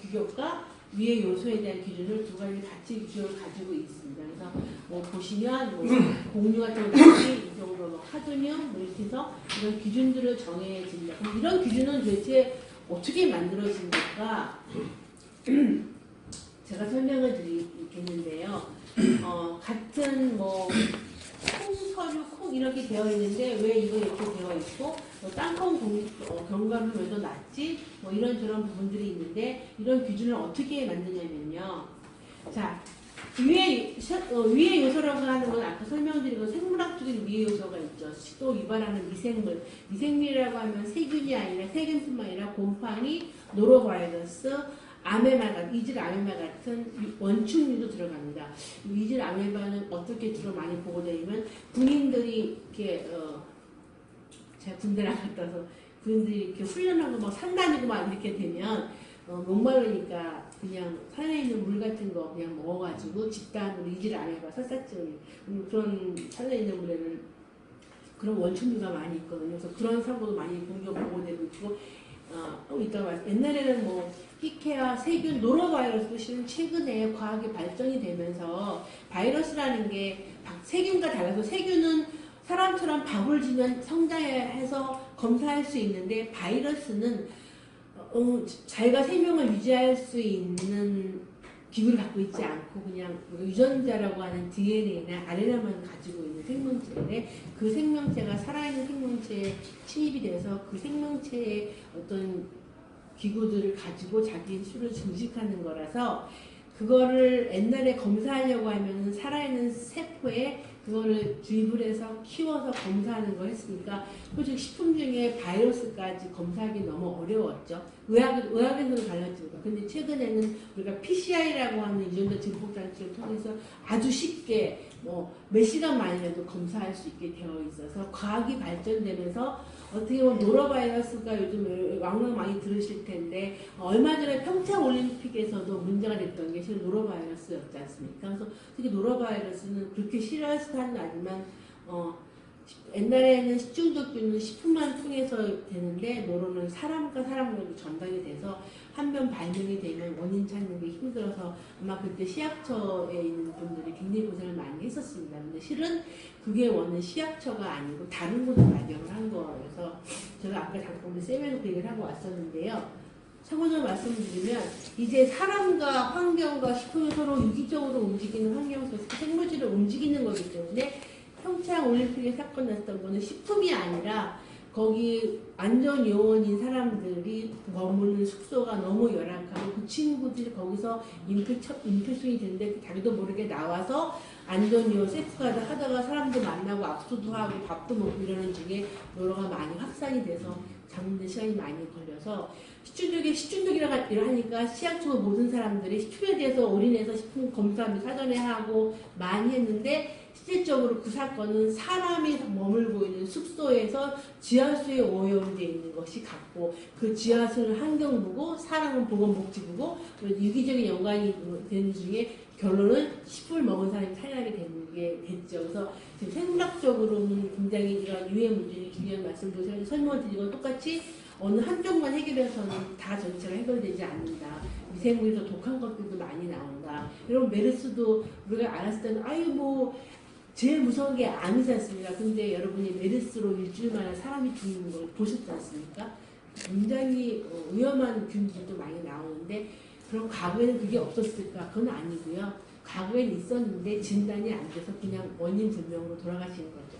규격과 위의 요소에 대한 기준을 두 가지 같이 기준을 가지고 있습니다. 그래서 보시면 공유 같은 것들이 이 정도 카드뮴 이렇게 해서 이런 기준들을 정해진다. 그럼 이런 기준은 도대체 어떻게 만들어진다? 제가 설명을 드리겠는데요. 같은 콩서류, 콩 이렇게 되어 있는데 왜 이거 이렇게 되어 있고 땅콩 견과류 왜 더 낫지? 이런저런 부분들이 있는데 이런 기준을 어떻게 만드냐면요. 자, 위의 요소라고 하는 건 아까 설명드린 건 생물학적인 위의 요소가 있죠. 식도 위반하는 미생물. 미생물이라고 하면 세균이 아니라 세균뿐만 아니라 곰팡이, 노로바이러스, 아메바, 이질 아메바 같은 원충류도 들어갑니다. 이질 아메바는 어떻게 주로 많이 보고되냐면 군인들이 이렇게 제가 군대 나갔다 와서 군인들이 이렇게 훈련하고 산 다니고 이렇게 되면 목마르니까 그냥 산에 있는 물 같은 거 그냥 먹어가지고 집단으로 이질 아메바 설사증 그런 산에 있는 물에는 그런 원천류가 많이 있거든요. 그래서 그런 사고도 많이 보고되고 있고, 이따가 옛날에는 뭐 피케와 세균, 노로바이러스도 실은 최근에 과학이 발전이 되면서 바이러스라는 게 세균과 달라서 세균은 사람처럼 밥을 주면 성장해서 검사할 수 있는데 바이러스는 자기가 생명을 유지할 수 있는 기구를 갖고 있지 않고 그냥 유전자라고 하는 DNA나 RNA만 가지고 있는 생명체인데 그 생명체가 살아있는 생명체에 침입이 돼서 그 생명체의 어떤 기구들을 가지고 자기 수를 증식하는 거라서 그거를 옛날에 검사하려고 하면 살아있는 세포에 그거를 주입을 해서 키워서 검사하는 걸 했으니까 솔직히 식품 중에 바이러스까지 검사하기 너무 어려웠죠. 의학에서는 달랐지만 근데 최근에는 우리가 PCI라고 하는 유전자 증폭 장치를 통해서 아주 쉽게 뭐 몇 시간 만이라도 검사할 수 있게 되어 있어서 과학이 발전되면서 어떻게 보면 노로바이러스가 요즘 왕왕 많이 들으실 텐데 얼마 전에 평창 올림픽에서도 문제가 됐던 게 실은 노로바이러스였지 않습니까? 그래서 특히 노로바이러스는 그렇게 싫어해서 하는 아니지만 옛날에는 식중독균은 식품만 통해서 되는데 노로는 사람과 사람으로 전달이 돼서 한 번 발명이 되면 원인 찾는 게 힘들어서 아마 그때 시약처에 있는 분들이 굉장히 고생을 많이 했었습니다. 근데 실은 그게 원은 시약처가 아니고 다른 곳에 발명을 한 거여서 제가 아까 잠깐 세미나로 그 얘기를 하고 왔었는데요. 참고적으로 말씀드리면 이제 사람과 환경과 식품이 서로 유기적으로 움직이는 환경 속에서 생물질을 움직이는 거기 때문에 평창 올림픽에 사건 났던 거는 식품이 아니라 거기 안전요원인 사람들이 머무는 숙소가 너무 열악하고 그 친구들이 거기서 인폐성이 됐는데 자기도 모르게 나와서 안전요원 세프가드 하다가 사람도 만나고 악수도 하고 밥도 먹고 이러는 중에 노로가 많이 확산이 돼서 잡는 데 시간이 많이 걸려서 식중독이라고 하니까 시약처 모든 사람들이 식품에 대해서 올인해서 식품 검사를 사전에 하고 많이 했는데 실질적으로 그 사건은 사람이 머물고 있는 숙소에서 지하수에 오염되어 있는 것이 같고 그 지하수는 환경부고 사람은 보건복지부고 유기적인 연관이 되는 중에 결론은 식품을 먹은 사람이 탈락이 되는 게 됐죠. 그래서 지금 생물학적으로는 굉장히 이런 유해 문제의 중요한 말씀도 제가 설명을 드리고 똑같이 어느 한쪽만 해결해서는 다 전체가 해결되지 않는다. 미생물에서 독한 것들도 많이 나온다. 이런 메르스도 우리가 알았을 때는 제일 무서운 게 암이지 않습니까? 근데 여러분이 메르스로 일주일 만에 사람이 죽는 걸 보셨지 않습니까? 굉장히 위험한 균들도 많이 나오는데 그럼 과거에는 그게 없었을까? 그건 아니고요. 과거에는 있었는데 진단이 안 돼서 그냥 원인 불명으로 돌아가시는 거죠.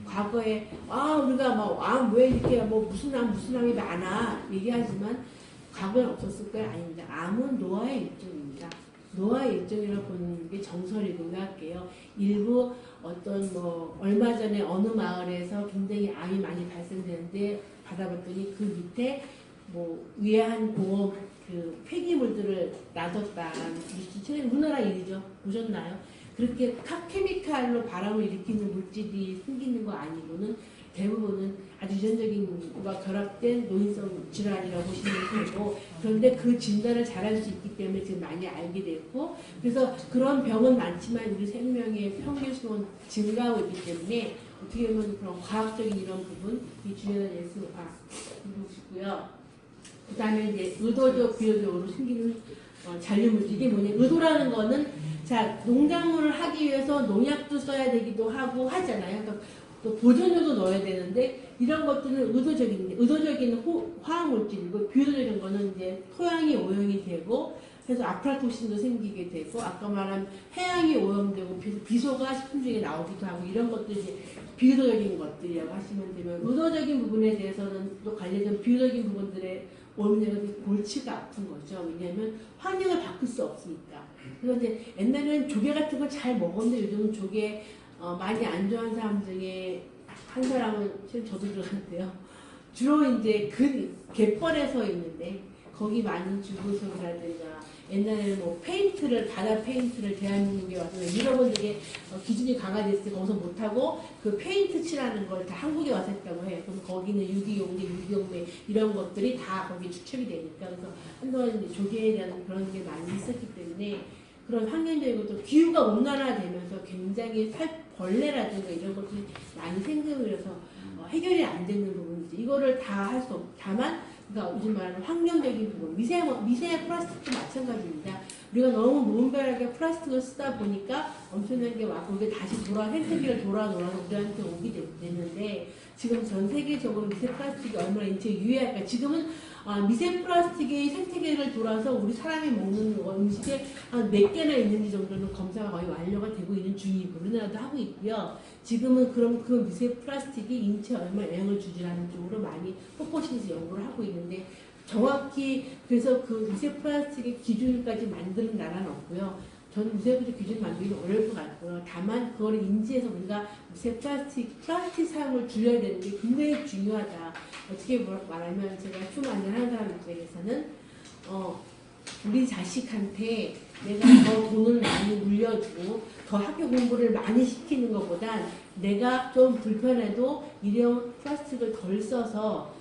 과거에 우리가 왜 이렇게 무슨 암이 많아 얘기하지만 과거에는 없었을 거예요. 아닙니다. 암은 노화의 일종입니다. 노화의 일종이라고 보는 게 정설이고 의학계요. 일부 얼마 전에 어느 마을에서 굉장히 암이 많이 발생되는데 받아봤더니 그 밑에 위해한 공업 폐기물들을 놔뒀다는 뉴스 최근 우리나라 일이죠. 보셨나요? 그렇게 케미칼로 바람을 일으키는 물질이 생기는 거 아니고는 대부분은 아주 유전적인 것과 결합된 노인성 질환이라고 보시면 되고 그런데 그 진단을 잘할 수 있기 때문에 지금 많이 알게 됐고 그래서 그런 병은 많지만 우리 생명의 평균 수는 증가하고 있기 때문에 어떻게 보면 그런 과학적인 이런 부분이 중요한 예수고요. 그 다음에 이제 의도적 비료적으로 생기는 잔류물질 이게 뭐냐 의도라는 거는 자 농작물을 하기 위해서 농약도 써야 되기도 하고 하잖아요. 그러니까 또 보존료도 넣어야 되는데 이런 것들은 의도적인 화학물질이고 비유적인 거는 이제 토양이 오염이 되고 그래서 아프라토신도 생기게 되고 아까 말한 해양이 오염되고 비소가 식품 중에 나오기도 하고 이런 것들이 이제 비유적인 것들이라고 하시면 되면 의도적인 부분에 대해서는 또 관련된 비유적인 부분들의 원인이 골치가 아픈 거죠. 왜냐하면 환경을 바꿀 수 없으니까. 그래서 이제 옛날에는 조개 같은 걸 잘 먹었는데 요즘은 조개 많이 안 좋아하는 사람 중에 한 사람은 지금 저도 그러는데요. 주로 이제 갯벌에서 있는데 거기 많이 주부석이라든가 옛날에는 바다 페인트를 대한민국에 와서 유럽은 기준이 강화됐을 때 거기서 못하고 그 페인트 칠하는 걸 다 한국에 와서 했다고 해요. 그럼 거기는 유기용기, 유기용매 이런 것들이 다 거기에 추측이 되니까 그래서 한동안 이제 조개에 대한 그런 게 많이 있었기 때문에 그런 환경적이고 또 기후가 온난화되면서 굉장히 벌레라든가 이런 것들이 많이 생겨서 해결이 안 되는 부분이지. 이거를 다 할 수 없. 다만 그러니까 요즘 말하는 환경적인 부분, 미세 플라스틱도 마찬가지입니다. 우리가 너무 무분별하게 플라스틱을 쓰다 보니까 엄청나게 왔고 이게 다시 생태계를 돌아서 우리한테 오게 되는데 지금 전 세계적으로 미세 플라스틱이 얼마나 인체에 유해할까. 지금은 미세 플라스틱이 생태계를 돌아서 우리 사람이 먹는 음식에 한 몇 개나 있는지 정도는 검사가 거의 완료가 되고 있는 중이고 우리나라도 하고 있고요. 지금은 그럼 그 미세 플라스틱이 인체에 얼마나 영향을 주지라는 쪽으로 많이 뽀뽀시에서 연구를 하고 있는데 정확히 그래서 그 미세 플라스틱의 기준까지 만드는 나라는 없고요. 저는 미세 플라스틱 기준 만들기 어려울 것 같고요. 다만 그걸 인지해서 우리가 미세 플라스틱 사용을 줄여야 되는 게 굉장히 중요하다. 어떻게 말하면 제가 품 안전하는 사람 입장에서는 우리 자식한테 내가 더 돈을 많이 물려주고 더 학교 공부를 많이 시키는 것보단 내가 좀 불편해도 일회용 플라스틱을 덜 써서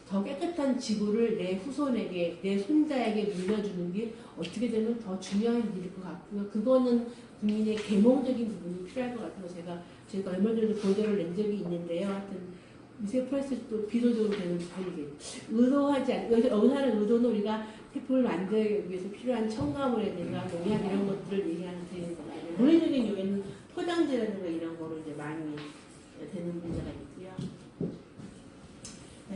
더 깨끗한 지구를 내 후손에게, 내 손자에게 물려주는 게 어떻게 되면 더 중요한 일일 것 같고요. 그거는 국민의 계몽적인 부분이 필요할 것 같아서 제가 얼마 전에 보도를 낸 적이 있는데요. 하여튼 미세 플라스틱도 비도적으로 되는 관리 의도하지 않, 의사는 의도는 우리가 제품을 만들기 위해서 필요한 첨가물이라든가 농약 이런 것들을 얘기하는 되는 거예요. 물리적인 요인은 포장재라든가 이런 거로 이제 많이 되는 문제가 있고요.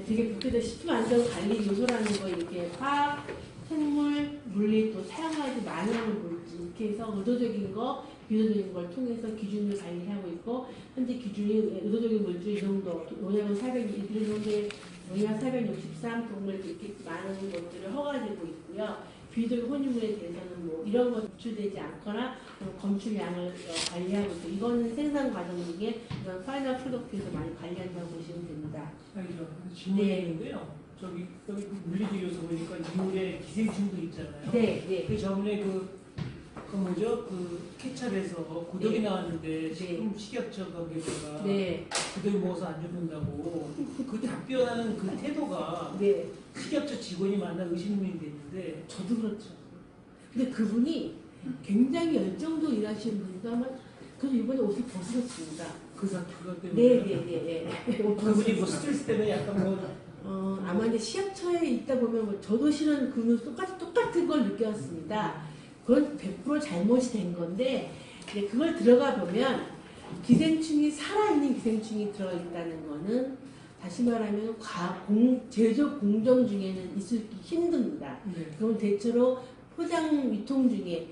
되게 국제적 식품 안전 관리 요소라는 거 이렇게 화학, 생물, 물리 또 사용하지 마냐는 물질 이렇게 해서 의도적인 거, 비의도적인 걸 통해서 기준을 관리하고 있고 현재 기준이 의도적인 물질 이 정도, 농약은 400, 농약 463 동물 이렇게 많은 것들을 허가되고 있고요. 비의도적 혼유물에 대해서는 뭐 이런 것 노출되지 않거나 검출량을 관리하고 있고 이거는 생산 과정 중에 이런 파이널 프로덕트에서 많이 관리한다고 보시면 됩니다.
질문이 있는데요. 저기 물리적 요소 보니까 이물에 기생충도 있잖아요.
네.
그 저번에 그 케찹에서 고덕이 나왔는데 식약처 관계자가 고덕이 먹어서 안 죽는다고 그 답변하는 그 태도가 식약처 직원이 만나 의심이 됐는데
저도 그렇죠. 근데 그분이 굉장히 열정적으로 일하시는 분이니까 아마 그래서 이번에 옷을 벗으셨습니다.
그것 때문에.
네.
그분이 뭐 스트레스 때문에 약간
아마 이제 시약처에 있다 보면 뭐 저도 실은 그 똑같은 걸 느꼈습니다. 그건 100% 잘못이 된 건데 그걸 들어가 보면 기생충이 살아있는 기생충이 들어있다는 거는 다시 말하면 제조 공정 중에는 있기 힘듭니다. 그럼 대체로 포장 유통 중에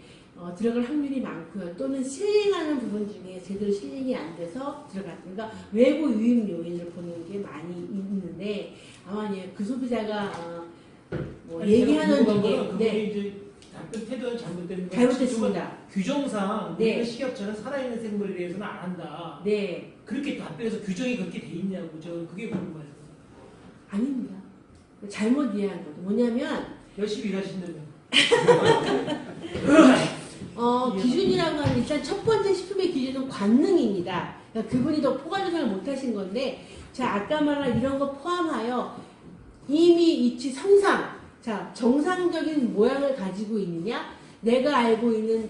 들어갈 확률이 많고요. 또는 실링하는 부분 중에 제대로 실링이 안 돼서 들어갔습니다. 외부 유입 요인을 보는 게 많이 있는데 아마 그 소비자가 얘기하는 중에
이제 답변 태도는
잘못됐습니다.
규정상 우리가 식약처는 살아있는 생물에 대해서는 안 한다. 그렇게 답변해서 규정이 그렇게 돼 있냐고 그게 궁금해요.
아닙니다. 잘못 이해한 거죠. 뭐냐면
열심히 일하신다면.
기준이라고 하면 일단 첫 번째 식품의 기준은 관능입니다. 그러니까 그분이 더 포괄조사를 못하신 건데 아까 말한 이런 거 포함하여 이미 이치 성상 정상적인 모양을 가지고 있느냐 내가 알고 있는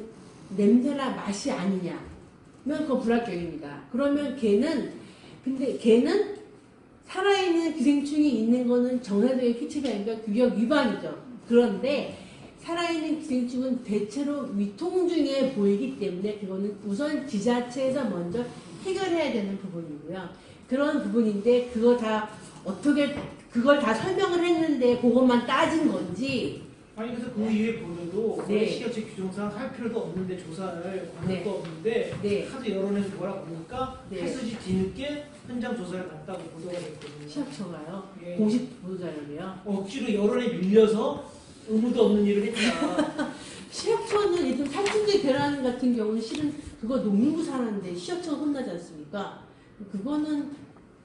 냄새나 맛이 아니냐면 그건 불합격입니다. 그러면 걔는 살아있는 기생충이 있는 거는 정상적인 규칙이 아니라 규격 위반이죠. 그런데 살아있는 기생충은 대체로 위통 중에 보이기 때문에 그거는 우선 지자체에서 먼저 해결해야 되는 부분이고요. 그런 부분인데 그걸 다 설명을 했는데 그것만 따진 건지.
아니 그래서 그 이후에 보도도 식약처 규정상 할 필요도 없는데 조사를 관할도 없는데 하도 여론에서 뭐라고 보니까 해수지 뒤늦게 현장 조사를 갔다고 보도가 됐거든요.
식약처가요? 공식 보도자료래요?
억지로 여론에 밀려서 의무도 없는 일을 했다.
식약처는 예전 살충제 계란 같은 경우는 실은 그거 농림부 산하인데 식약처가 혼나지 않습니까? 그거는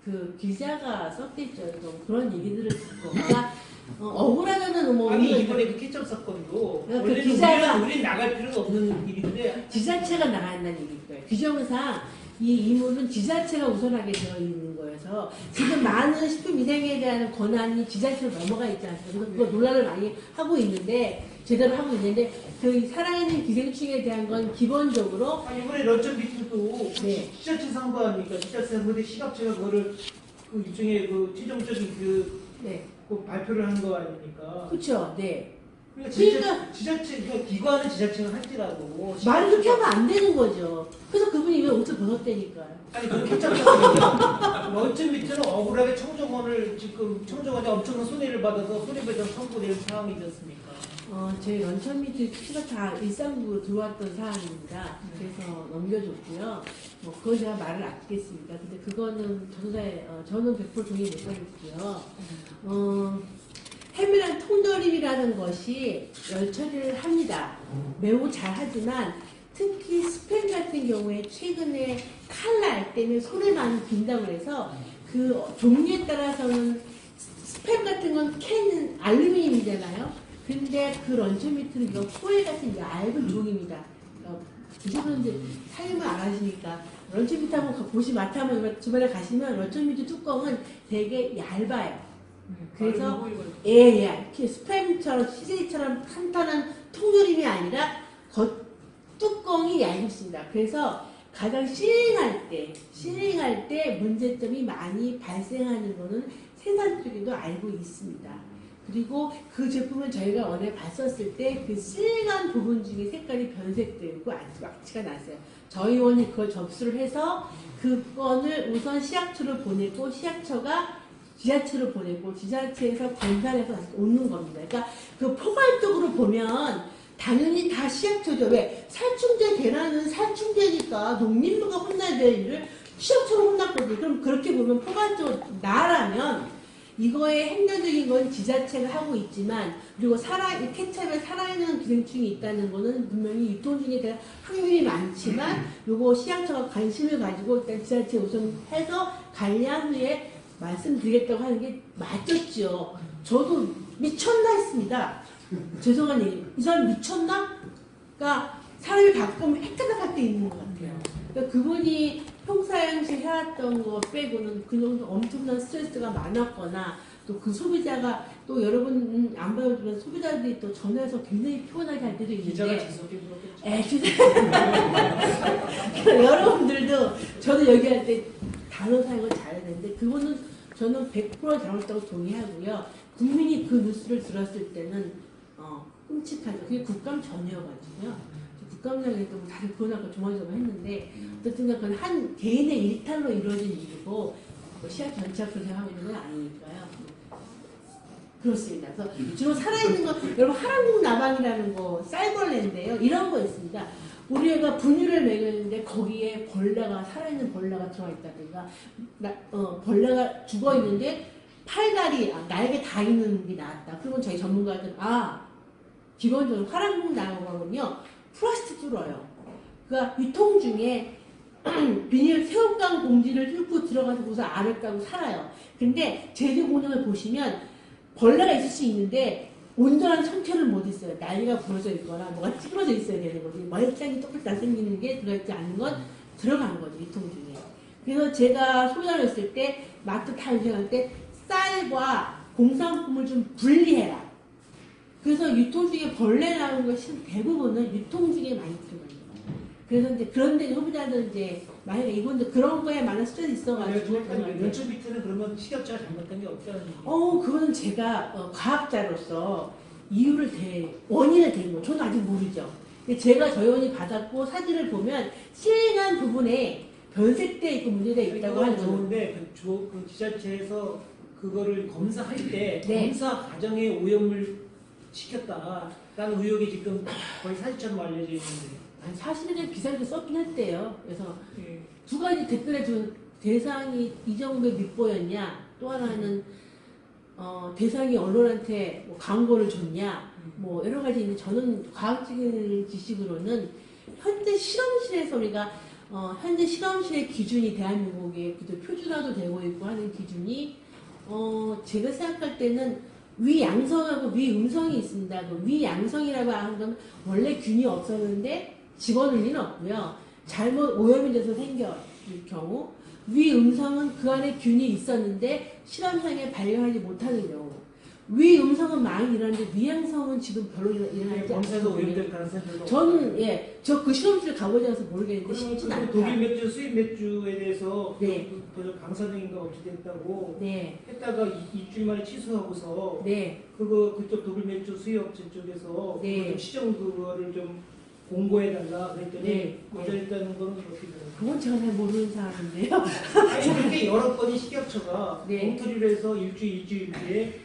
그 기자가 썼댔죠. 그런 얘기들을 듣고 그러니까 억울하다는
아니 이번에 그 케첩 사건도
기자가
우리는 나갈 필요도 없는 일인데
지자체가 나간다는 얘기일 거예요. 규정상 이 이물은 지자체가 우선하게 되어 있는 거여서 지금 많은 식품위생에 대한 권한이 지자체로 넘어가 있지 않습니까? 그래서 그거 논란을 많이 하고 있는데 제대로 하고 있는데 그 살아있는 기생충에 대한 건 기본적으로
아니 이번에 런천 비트도
네.
지자체 상부하니까 지자체 상부인데 시각처가 그거를 그 일종의 그 최종적인
네.
그 발표를 한 거 아닙니까?
그렇죠. 네.
그러니까 지자체 그러니까 기관은 지자체가 할지라도
말을 그렇게 하면 안 되는 거죠. 그래서 그분이 왜 옷을 벗었다니까요.
아니 그렇게 했잖아요. 런천 비트는 억울하게 청정원을 지금 청정원이 엄청난 손해를 받아서 손해배상 청구될 상황이지 않습니까?
저희 런천 미트 수가 다 일상으로 들어왔던 사안입니다. 그래서 넘겨줬고요. 뭐 그건 제가 말을 아끼겠습니다. 근데 그거는 전사에 저는 100% 동의 못하겠고요. 해밀한 통조림이라는 것이 열 처리를 합니다. 매우 잘하지만 특히 스팸 같은 경우에 최근에 칼날 때문에 손에 많이 빈다고 해서 그 종류에 따라서는 스팸 같은 건 캔은 알루미늄이잖아요. 근데 그 런천 미트는 이거 포일 같은 얇은 종입니다. 드셔보는 이제 사용을 안 하시니까 런천 미트 한번 보시면 마트 한번 주변에 가시면 런천 미트 뚜껑은 되게 얇아요. 그래서 이렇게 스팸처럼 CJ처럼 탄탄한 통조림이 아니라 뚜껑이 얇습니다. 그래서 가장 실링할 때 문제점이 많이 발생하는 거는 생산 쪽에도 알고 있습니다. 그리고 그 제품을 저희가 원래 봤었을 때 그 실링한 부분 중에 색깔이 변색되고 악취가 났어요. 저희 원이 그걸 접수를 해서 그 건을 우선 시약처로 보내고 시약처가 지자체로 보내고 지자체에서 검사해서 다시 오는 겁니다. 그러니까 그 포괄적으로 보면 당연히 다 시약처죠. 왜? 살충제 계란은 살충제니까 농민부가 혼나야 될 일을 시약처로 혼났거든요. 그럼 그렇게 보면 포괄적으로 나라면 이거의 행정적인 건 지자체가 하고 있지만 그리고 이 케첩에 살아있는 기생충이 있다는 거는 분명히 유통중에 대한 확률이 많지만 요거 시약처가 관심을 가지고 일단 지자체 우선 해서 관리한 후에 말씀드리겠다고 하는 게 맞겠죠. 저도 미쳤나 했습니다. 죄송한 얘기. 이 사람 미쳤나? 그러니까 사람이 가끔 헷갈릴 때 있는 것 같아요. 그러니까 그분이 평상시 해왔던 거 빼고는 그 정도 엄청난 스트레스가 많았거나 또 그 소비자가 또 여러분 안 봐주면 소비자들이 또 전화해서 굉장히 피곤하게 할 때도 있는데
기자가 재수없게 물었겠죠.
여러분들도 저도 얘기할 때 단어 사용을 잘해야 되는데 그거는 저는 100% 잘못했다고 동의하고요. 국민이 그 뉴스를 들었을 때는 끔찍하죠. 그게 국감 전이어가지고요. 국감장에도 다들 그거나까 조마조마 했는데 어쨌든 그건 한 개인의 일탈로 이루어진 일이고 시야 전체가 그렇게 하고 있는 건 아니니까요. 그렇습니다. 그래서 주로 살아있는 거 여러분 하란국 나방이라는 거 쌀벌레인데요. 이런 거 있습니다. 우리 애가 분유를 먹였는데 거기에 살아있는 벌레가 들어가 있다든가 벌레가 죽어 있는데 팔다리 날개 다 있는 게 나왔다. 그러면 저희 전문가들은 기본적으로 화랑국 나방은요 플라스틱 뚫어요. 그러니까 유통 중에 비닐 새우깡 봉지를 뚫고 들어가서 무슨 알을 까고 살아요. 근데 제조 공정을 보시면 벌레가 있을 수 있는데 온전한 성체를 못 있어요. 날개가 부러져 있거나 뭐가 찌그러져 있어야 되는 거지. 말짱이 똑같이 잘생기는 게 들어있지 않는 건 들어가는 거죠. 유통 중에. 그래서 제가 소장을 했을 때 마트 탈정할 때 쌀과 공산품을 좀 분리해라. 그래서 유통 중에 벌레 나오는 것이 대부분은 유통 중에 많이 들어가요. 그래서 이제 그런데 소비자들 이제 만약에 이분들 그런 거에 많은 스트레스 있어가지고
연출 비트는 그러면 식약처가 잘못된 게 없다는 얘기.
그거는 제가 과학자로서 원인을 대는 거 저는 아직 모르죠. 근데 제가 저희 원이 받았고 사진을 보면 실행한 부분에 변색돼 있고 문제가 있다고 하는
좋은데 그 지자체에서 그거를 검사할 때
네.
검사 과정에 오염을 시켰다라는 의혹이 지금 거의 사실처럼 알려져 있는데.
아니, 사실은 기사에도 썼긴 했대요. 그래서
예.
두 가지 댓글에 준 대상이 이정배 밑보였냐, 또 하나는 대상이 언론한테 뭐 광고를 줬냐, 뭐 여러 가지 있는데 저는 과학적인 지식으로는 현재 실험실에서 우리가 현재 실험실의 기준이 대한민국에 표준화도 되고 있고 하는 기준이 제가 생각할 때는 위양성하고 위음성이 있습니다. 그 위양성이라고 하는 건 원래 균이 없었는데 집어넣을 리는 없고요. 잘못 오염이 돼서 생겨요. 경우, 위 음성은 그 안에 균이 있었는데 실험상에 발견하지 못하는 경우, 위 음성은 많이 일어나는데 위양성은 지금 별로 일어나지
검사에서
않거든요.
오염될 가능성이
저는 저 그 실험실 가보지 않아서 모르겠는데 쉽진 않다.
독일 맥주, 수입 맥주에 대해서
네.
방사능인가 어찌 됐다고
네.
했다가 일주일 만에 취소하고서
네.
그쪽 독일 맥주 수입업체 쪽에서
네.
좀 시정 그거를 좀 공고해달라 그랬더니
네.
거절했다는 거는 어떻게 돼요?
그건 제가 잘 모르는 사람인데요.
아니 그렇게 여러 건이 식약처가
네.
공토리를 해서 일주일 뒤에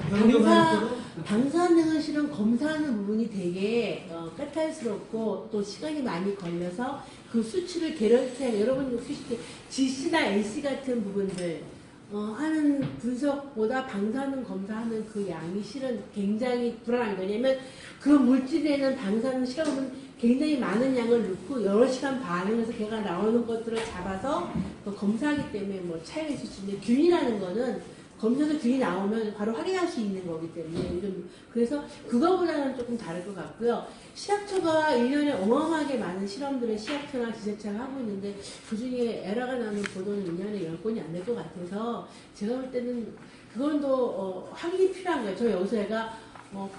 변경하는 거는
방사능은 실은 검사하는 부분이 되게 까탈스럽고 또 시간이 많이 걸려서 그 수치를 개런티하는 여러분 GC나 NC 같은 부분들 하는 분석보다 방사능 검사하는 그 양이 실은 굉장히 불안한 거냐면 그 물질에는 방사능 실험은 굉장히 많은 양을 넣고 여러 시간 반응해서 걔가 나오는 것들을 잡아서 검사하기 때문에 뭐 차이가 있을 수 있는데 균이라는 거는 검사에서 균이 나오면 바로 확인할 수 있는 거기 때문에 요즘 그래서 그거보다는 조금 다를 것 같고요. 시약처가 1년에 어마어마하게 많은 실험들을 시약처나 기세차가 하고 있는데 그 중에 에러가 나는 보도는 1년에 10건이 안 될 것 같아서 제가 볼 때는 그건 더 확인이 필요한 거예요. 저 여기서 애가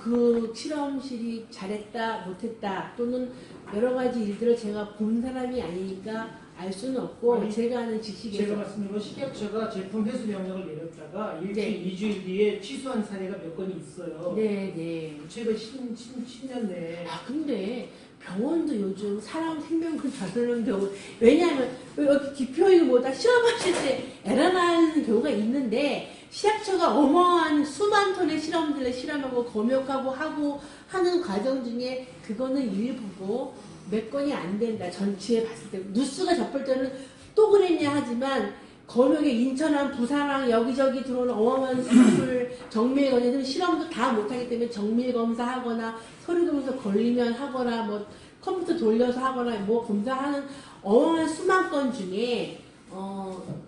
그 실험실이 잘했다 못했다 또는 여러 가지 일들을 제가 본 사람이 아니니까 알 수는 없고
아니,
제가 아는 지식에서
제가 말씀드린 건 식약처가 제품 회수 명령을 내렸다가 일주일,
네.
2주일 뒤에 취소한 사례가 몇 건이 있어요.
네.
최근 10년 내에
근데 병원도 요즘 사람 생명을 다루는 경우 왜냐하면 여기 기표이보다 실험하실 때 에러 나는 경우가 있는데 시약처가 어마어마한 수만 톤의 실험들을 실험하고 검역하고 하고 하는 과정 중에 그거는 일부고 몇 건이 안 된다. 전체에 봤을 때 뉴스가 접할 때는 또 그랬냐 하지만 검역에 인천항, 부산항 여기저기 들어오는 어마어마한 수술 정밀 검사 실험도 다 못하기 때문에 정밀 검사하거나 서류 검사 걸리면 하거나 뭐 컴퓨터 돌려서 하거나 뭐 검사하는 어마어마한 수만 건 중에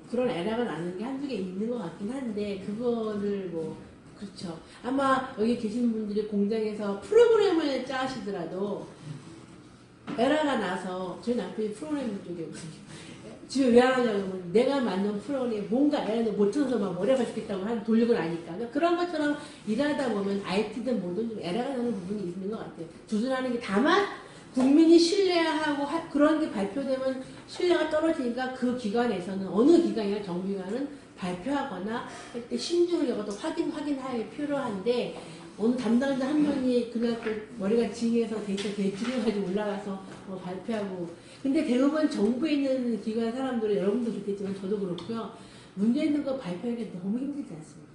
그런 에러가 나는 게 한두 개 있는 것 같긴 한데 그거를 뭐 그렇죠. 아마 여기 계신 분들이 공장에서 프로그램을 짜시더라도 에러가 나서 저희 남편이 프로그램 쪽에 집에 왜 안 하냐면 내가 만든 프로그램에 뭔가 에러를 못 쳐서 막 머리가 죽겠다고 돌리고 나니까 그러니까 그런 것처럼 일하다 보면 IT든 뭐든 좀 에러가 나는 부분이 있는 것 같아요. 조준하는 게 다만 국민이 신뢰하고 그런 게 발표되면 신뢰가 떨어지니까 그 기관에서는 어느 기관이나 정부기관은 발표하거나 할 때 신중을 여기도 확인하기 필요한데 어느 담당자 한 명이 그날 또 머리가 징해서 데이터 대출해가지고 올라가서 발표하고 근데 대부분 정부에 있는 기관 사람들은 여러분도 그렇겠지만 저도 그렇고요 문제 있는 거 발표하기가 너무 힘들지 않습니까?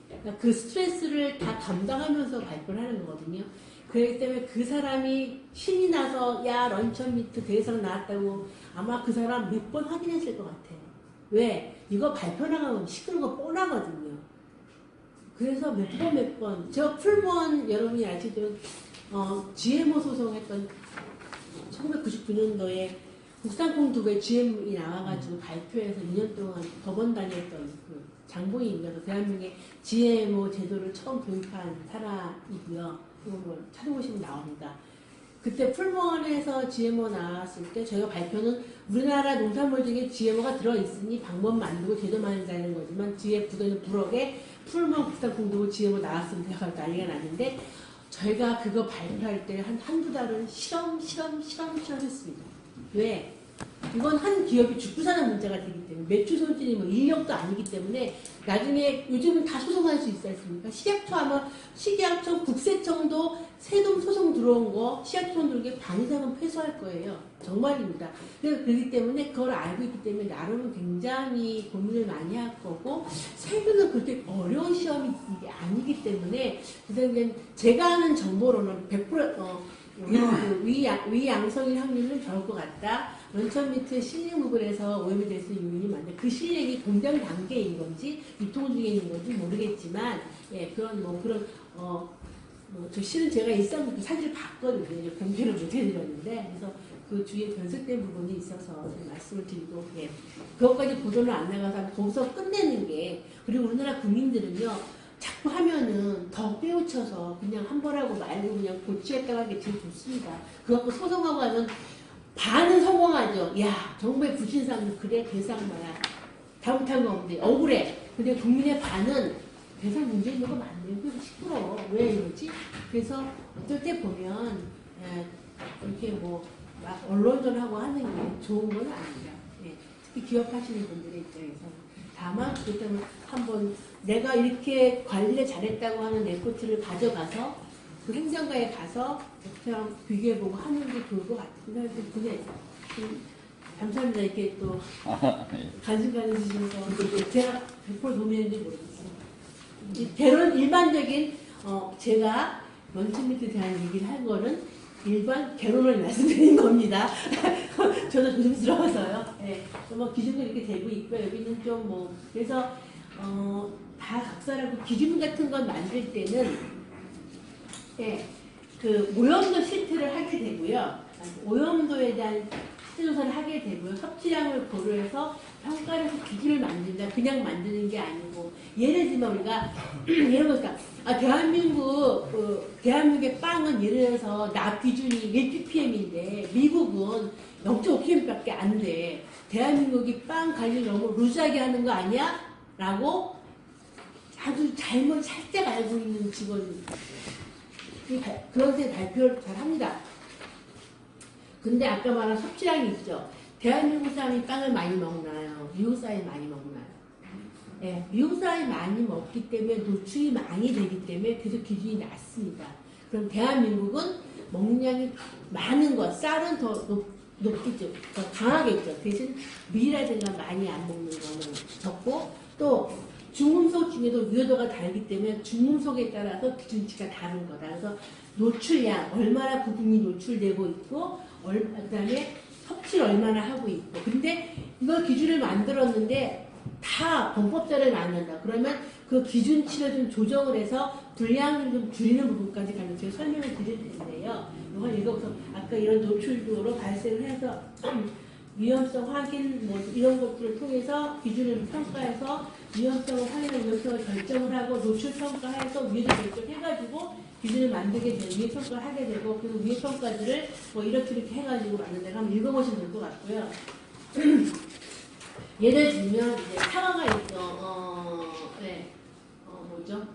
그러니까 그 스트레스를 다 감당하면서 발표를 하는 거거든요. 그렇기 때문에 그 사람이 신이 나서 야 런처미트 대상 나왔다고 아마 그 사람 몇 번 확인했을 것 같아요. 왜? 이거 발표 나가면 시끄러운 거 뻔하거든요. 그래서 몇 번 저 풀무원 여러분이 아시죠? GMO 소송했던 1999년도에 국산콩 두부에 GM이 나와가지고 발표해서 2년 동안 법원 다녔던 그 장본인이면서 대한민국의 GMO 제도를 처음 도입한 사람이고요. 이거 찾아보시면 나옵니다. 그때 풀무원에서 GMO 나왔을 때 저희가 발표는 우리나라 농산물 중에 GMO가 들어있으니 방법 만들고 제도 만들자는 거지만 뒤에 굳어있는 부럭에 풀무원 국산콩 두부 GMO 나왔으면 제가 난리가 났는데 저희가 그거 발표할 때 한두 달은 실험 했습니다. 왜? 이건 한 기업이 죽고 사는 문제가 되기 때문에 매출 손실이 뭐 인력도 아니기 때문에 나중에 요즘은 다 소송할 수 있지 않습니까? 식약처 하면 식약처 국세청도 세금 소송 들어온 거 식약처 들어온 게 반 이상은 패소할 거예요. 정말입니다. 그렇기 때문에 그걸 알고 있기 때문에 나름은 굉장히 고민을 많이 할 거고 세금은 그렇게 어려운 시험이 이게 아니기 때문에 그다음에 제가 아는 정보로는 100% 위양성일 확률은 적을 것 같다. 런처미트 실링 부분에서 오염이 될 수 있는 요인이 많은데 그 실링이 공장 단계인 건지 유통 중에 있는 건지 모르겠지만 저 실은 제가 일상 그 사진을 봤거든요. 이제 공개를 못 해드렸는데 그래서 그 주위에 변색된 부분이 있어서 말씀을 드리고 그것까지 보도를 안 나가서 거기서 끝내는 게 그리고 우리나라 국민들은요. 자꾸 하면은 더 깨우쳐서 그냥 한 번 하고 말고 그냥 고치겠다고 하는 게 제일 좋습니다. 그거 갖고 소송하고 하면 반은 성공하죠. 야, 정부의 부신상도 그래, 대상 뭐야. 잘못한 거 없는데, 억울해. 근데 국민의 반은 대상 문제 있는 거 맞네요. 그래서 시끄러워. 왜 이러지? 그래서 어떨 때 보면, 이렇게 뭐, 막 언론전하고 하는 게 좋은 건 아니에요. 예. 특히 기업하시는 분들의 입장에서는. 다만, 그때는 한번 내가 이렇게 관리를 잘했다고 하는 레포트를 가져가서 그 행정가에 가서 그냥 비교해보고 하는 게 좋을 것 같아요. 근데 감사합니다. 이렇게 또 관심 가져주셔서 제가 100% 도움했는지 모르겠어요. 대론 일반적인 제가 원천미트에 대한 얘기를 한 거는 일반 개론을 말씀드린 겁니다. 저도 조심스러워서요. 네. 뭐 기준도 이렇게 되고 있고요. 여기는 좀 뭐 그래서 다 각사라고 기준 같은 건 만들 때는 그 오염도 실태를 하게 되고요. 오염도에 대한 실태조사를 하게 되고요. 섭취량을 고려해서 평가를 해서 기준을 만든다. 그냥 만드는 게 아니고 예를 들면 우리가 예를 들어서 대한민국의 빵은 예를 들어서 납 기준이 1ppm인데 미국은 0.5ppm밖에 안 돼. 대한민국이 빵 관리를 너무 루즈하게 하는 거 아니야? 라고 아주 잘못 살짝 알고 있는 직원이 그런 데 발표를 잘 합니다. 근데 아까 말한 섭취량이 있죠. 대한민국 사람이 빵을 많이 먹나요? 미국 사람이 많이 먹나요? 네, 미국 사람이 많이 먹기 때문에 노출이 많이 되기 때문에 계속 기준이 낮습니다. 그럼 대한민국은 먹량이 많은 것, 쌀은 더 높겠죠. 더 강하겠죠. 대신 밀이라든가 많이 안 먹는 거는 적고 또 중금속 중에도 유효도가 다르기 때문에 중금속에 따라서 기준치가 다른 거다. 그래서 노출량, 얼마나 부분이 노출되고 있고, 그 다음에 섭취를 얼마나 하고 있고. 근데 이걸 기준을 만들었는데 다 범법자를 만든다. 그러면 그 기준치를 좀 조정을 해서 분량을 좀 줄이는 부분까지 가면 제가 설명을 드릴 텐데요. 이걸 읽어서 아까 이런 노출도로 발생을 해서 위험성 확인 뭐 이런 것들을 통해서 기준을 평가해서 위험성을 확인하고 위험성을 결정을 하고 노출 평가해서 위에도 결정해가지고 기준을 만들게 되는 위해 평가를 하게 되고 그래서 위해 평가들을 뭐 이렇게 해가지고 만든다. 한번 읽어보시면 될 것 같고요. 예를 들면 이제 사과가 있어. 뭐죠?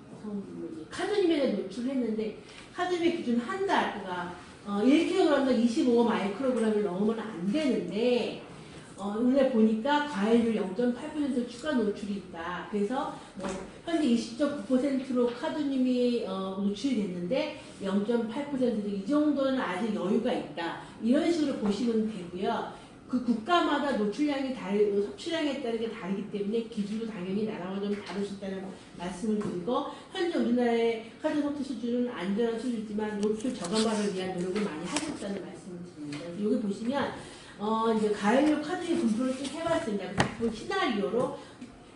카드뮴에 노출했는데 카드뮴 기준 한 달가 1kg당 25 마이크로그램을 넘으면 안 되는데 오늘 보니까 과일률 0.8% 추가 노출이 있다. 그래서 뭐 현재 20.9%로 카드뮴이 노출이 됐는데 0.8% 이 정도는 아직 여유가 있다. 이런 식으로 보시면 되고요. 그 국가마다 노출량이 다르고 섭취량에 따른 게 다르기 때문에 기준도 당연히 나라와 좀 다를 수 있다는 말씀을 드리고 현재 우리나라의 카드 섭취 수준은 안전한 수준이지만 노출 저감화를 위한 노력을 많이 하고 있다는 말씀을 드립니다. 그래서 여기 보시면 이제 가연료 카드의 분포를 쭉 해봤습니다. 그 시나리오로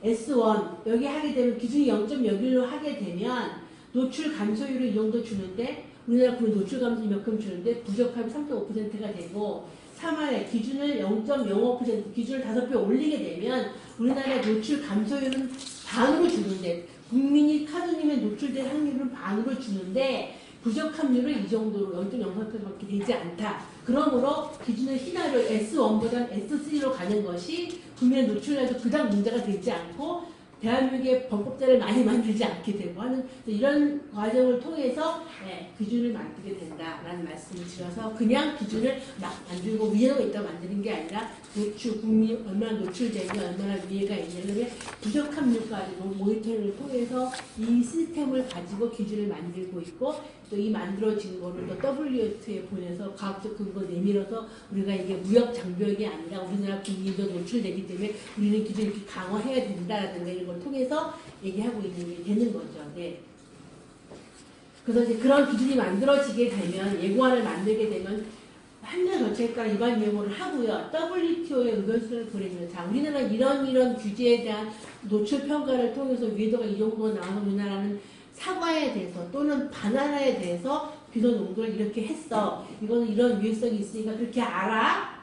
S1 여기 하게 되면 기준이 0.01로 하게 되면 노출 감소율을 이 정도 주는데 우리나라 국민 노출 감소율이 몇큼 주는데 부족함이 3.5%가 되고 3월에 기준을 0.05% 기준을 5배 올리게 되면 우리나라의 노출 감소율은 반으로 주는데 국민이 카드뮴에 노출될 확률은 반으로 주는데 부적합률은 이 정도로 0.04%밖에 되지 않다. 그러므로 기준의 시나리오 S1보다 S3로 가는 것이 국민의 노출에도 그다음 문제가 되지 않고 대한민국의 범법자를 많이 만들지 않게 되고 하는 이런 과정을 통해서 기준을 만들게 된다라는 말씀을 드려서 그냥 기준을 막 만들고 위해가 있다 만드는 게 아니라 노출, 국민 얼마나 노출되냐 얼마나 위해가 있냐 그러면 부적합률까지 모니터링을 통해서 이 시스템을 가지고 기준을 만들고 있고 또 이 만들어진 거를 또 WTO에 보내서 과학적 근거 내밀어서 우리가 이게 무역 장벽이 아니라 우리나라 국민도 노출되기 때문에 우리는 기준을 이렇게 강화해야 된다라든가 이런 걸 통해서 얘기하고 있는 게 되는 거죠. 네. 그래서 이제 그런 기준이 만들어지게 되면 예고안을 만들게 되면 환경 정책과 일반 예고를 하고요. WTO에 의견서를 보내면 자 우리나라 이런 규제에 대한 노출 평가를 통해서 위해도가 이 정도 나와서 우리나라는 사과에 대해서 또는 바나나에 대해서 비료 농도를 이렇게 했어. 이거는 이런 유해성이 있으니까 그렇게 알아.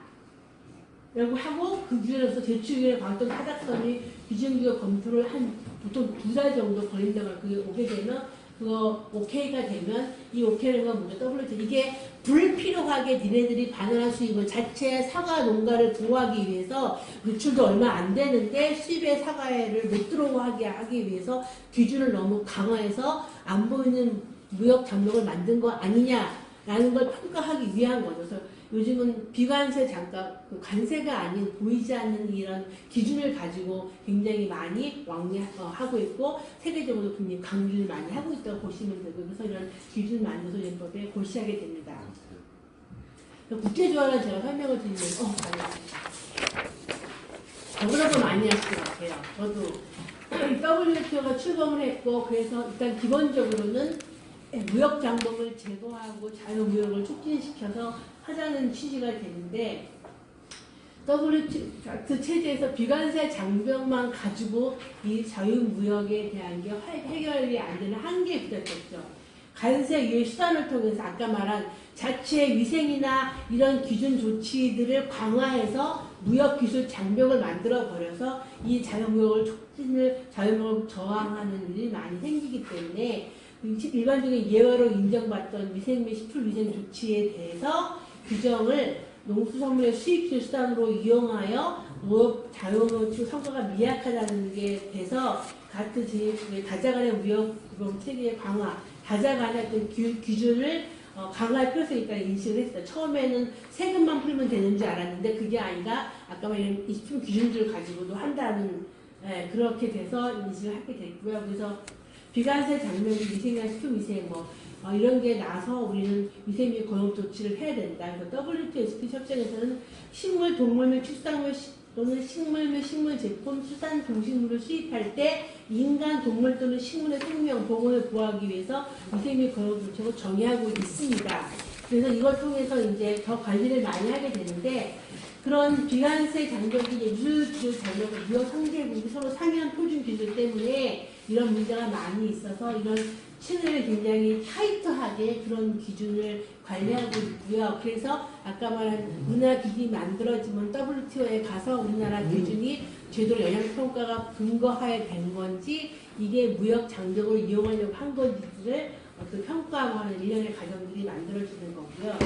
라고 하고 그 규제로서 제출위원회 광동 타닥선이 규정규격 검토를 한 보통 2달 정도 걸린다고 그게 오게 되면 그거 오케이가 되면 이 오케이는 건 먼저 WTO 이게 불필요하게 니네들이 바나나 수입을 자체 사과 농가를 보호하기 위해서 매출도 얼마 안 되는데 수입의 사과를 못 들어오게 하기 위해서 기준을 너무 강화해서 안 보이는 무역 장벽을 만든 거 아니냐라는 걸 평가하기 위한 거죠. 그래서 요즘은 비관세 장가, 관세가 아닌 보이지 않는 이런 기준을 가지고 굉장히 많이 왕래하고 있고 세계적으로 굉장히 강조를 많이 하고 있다고 보시면 되고 그래서 이런 기준 만들소제법에 골시하게 됩니다. 국제조화는 제가 설명을 드리면 저보다도 많이 하실 것 같아요. 저도 WTO가 출범을 했고 그래서 일단 기본적으로는 무역 장벽을 제거하고 자유무역을 촉진시켜서 하자는 취지가 되는데 WTO 체제에서 비관세 장벽만 가지고 이 자유무역에 대한 게 해결이 안 되는 한계에 부딪혔죠. 관세 유예 수단을 통해서 아까 말한 자체 위생이나 이런 기준 조치들을 강화해서 무역 기술 장벽을 만들어 버려서 이 자유무역을 자유무역을 저항하는 일이 많이 생기기 때문에 일반적인 예외로 인정받던 위생 및 식품위생 조치에 대해서 규정을 농수산물의 수입 수단으로 이용하여 자유무역 성과가 미약하다는 게 돼서 다자간의 무역 체계의 강화, 다자간의 어떤 기준을 강화할 필요성이 있다는 인식을 했어요. 처음에는 세금만 풀면 되는 줄 알았는데 그게 아니라 아까 말한 식품 기준들을 가지고도 한다는 그렇게 돼서 인식을 하게 됐고요. 그래서 비관세 장벽이 위생이나 식품위생 이런 게 나서 우리는 위생 및 고용 조치를 해야 된다. 그래서 WTO SP 협정에서는 식물, 동물 및 축산물 또는 식물 및 식물 제품, 수산 동식물을 수입할 때 인간, 동물 또는 식물의 생명 보건을 보호하기 위해서 위생 및 고용 조치를 정의하고 있습니다. 그래서 이걸 통해서 이제 더 관리를 많이 하게 되는데 그런 비관세 장벽이 유술 기술 장벽을 무역 상대국이 서로 상이한 표준 기술 때문에 이런 문제가 많이 있어서 이런 신을 굉장히 타이트하게 그런 기준을 관리하고 있고요. 그래서 아까 말한 우리나라 기준이 만들어지면 WTO에 가서 우리나라 기준이 제대로 영향평가가 근거하에 된 건지 이게 무역 장벽을 이용하려고 한 건지를 어떤 평가하고 하는 일련의 과정들이 만들어지는 거고요.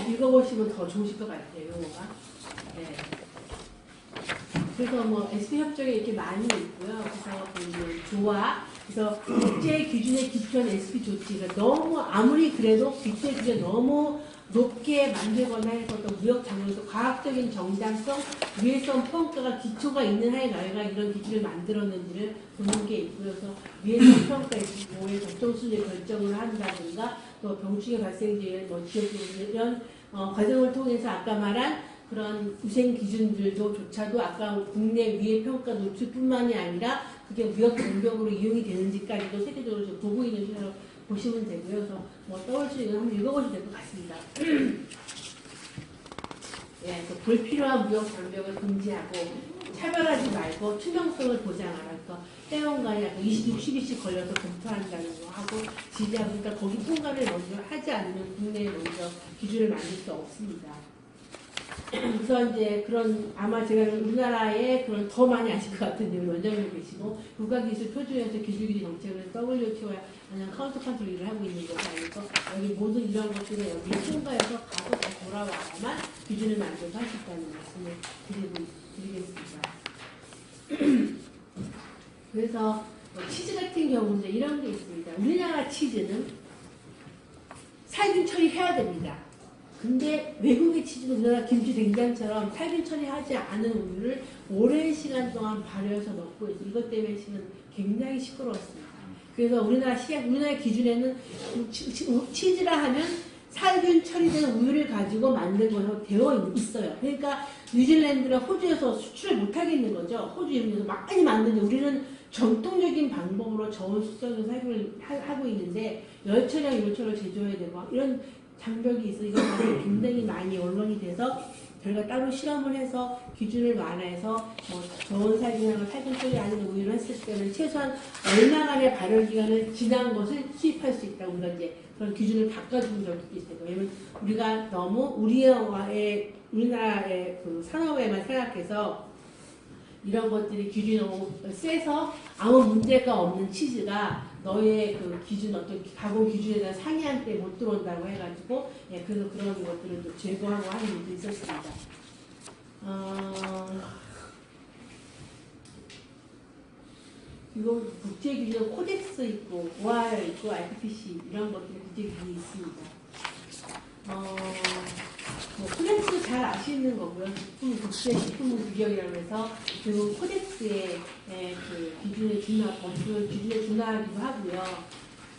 읽어보시면 더 좋으실 것 같아요. 용어가. 네. 그래서 SP 협정에 이렇게 많이 있고요. 그래서 조화, 그래서 국제 기준에 기초한 SP 조치가 너무 아무리 그래도 국제 기준에 너무 높게 만들거나 해서 또 무역 장벽에서 과학적인 정당성, 위해성 평가가 기초가 있는 하에 나라가 이런 기준을 만들었는지를 보는 게 있고요. 그래서 위해성 평가에 뭐에 적정수준의 결정을 한다든가 또 병충해 발생지에 지역적인 이런 과정을 통해서 아까 말한 그런 위생 기준들도 조차도 아까 국내 위해 평가 노출뿐만이 아니라 그게 무역 장벽으로 이용이 되는지까지도 세계적으로 좀 보고 있는 시로 보시면 되고요. 그래서 WTO는 한번 읽어보시면 될 것 같습니다. 예, 불필요한 무역 장벽을 금지하고 차별하지 말고 투명성을 보장하라. 때원간에 약간 60일씩 걸려서 검토한다는 거 하고 지지하고 그러니까 거기 통과를 먼저 하지 않으면 국내에 먼저 기준을 만들 수 없습니다. 그래서 이제 그런 아마 제가 우리나라에 그런 더 많이 아실 것 같은데 원장님 계시고 국가기술 표준에서 기술기술 정책을 WTO에 그냥 카운터 컨트롤을 하고 있는 거고 아니고 여기 모든 이런 것들을 여기 통과해서 가서 다 돌아와야만 기준을 만들고 할 수 있다는 말씀을 드리겠습니다. 그래서 치즈 같은 경우는 이런 게 있습니다. 우리나라 치즈는 살균 처리해야 됩니다. 근데 외국의 치즈는 우리나라 김치 된장처럼 살균 처리하지 않은 우유를 오랜 시간 동안 발효해서 먹고 있어요. 이것 때문에 지금 굉장히 시끄러웠습니다. 그래서 우리나라 기준에는 치즈라 하면 살균 처리된 우유를 가지고 만든 것으로 되어 있어요. 그러니까 뉴질랜드나 호주에서 수출을 못 하겠는 거죠. 호주 이런 데서 많이 만드는데 우리는 전통적인 방법으로 저온 수정을 살균을 하고 있는데 열처리랑 열처리를 제조해야 되고 이런 장벽이 있어. 이거 굉장히 많이 언론이 돼서 저희가 따로 실험을 해서 기준을 완화해서 저온 살균하고 살균 처리 아닌 우유를 했을 때는 최소한 얼마간의 발효 기간을 지난 것을 수입할 수 있다고 우리가 이제 그런 기준을 바꿔준 적도 있어요. 왜냐면 우리가 너무 우리나라의 그 산업에만 생각해서 이런 것들이 기준이 너무 세서 아무 문제가 없는 치즈가 너의 그 기준 어떤 가공 기준에 대한 상이한테 못 들어온다고 해가지고 예, 그래서 그런 것들을 또 제거하고 하는 일도 있었습니다. 이거 국제 기준 코덱스 있고 OR 있고 IPC 이런 것들이 국제 기준이 있습니다. 뭐 코덱스 잘 아시는 거고요. 국제 식품 규격이라고 해서 그 코덱스의 그 기준에 준하기도 하고요.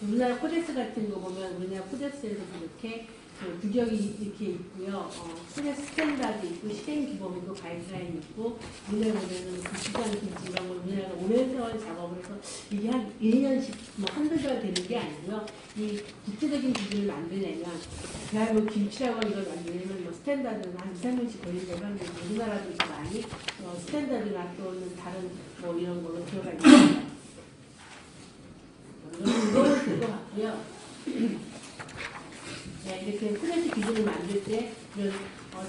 우리나라 코덱스 같은 거 보면 우리나라 코덱스에도 이렇게 그 규격이 이렇게 있고요. 코덱스 스탠다드 있고 실행 기본 있고 가이드라인 있고 우리나라 보면은 그 시간 금지 이런 걸 우리나라가 오랜 세월 작업을 해서 이게 한 1년씩 뭐 한두 달 되는 게 아니고요. 이 국제적인 기준을 만들려면 대한민국 김치라고 이걸 만들려면 뭐 스탠다드는 한 2, 3년씩 걸린다고 하는데 우리나라도 이제 많이 스탠다드나 또는 다른 뭐 이런 걸로 들어가 있습니다. 이거는 될 것 같고요. 네, 이렇게 코덱스 기준을 만들 때 이런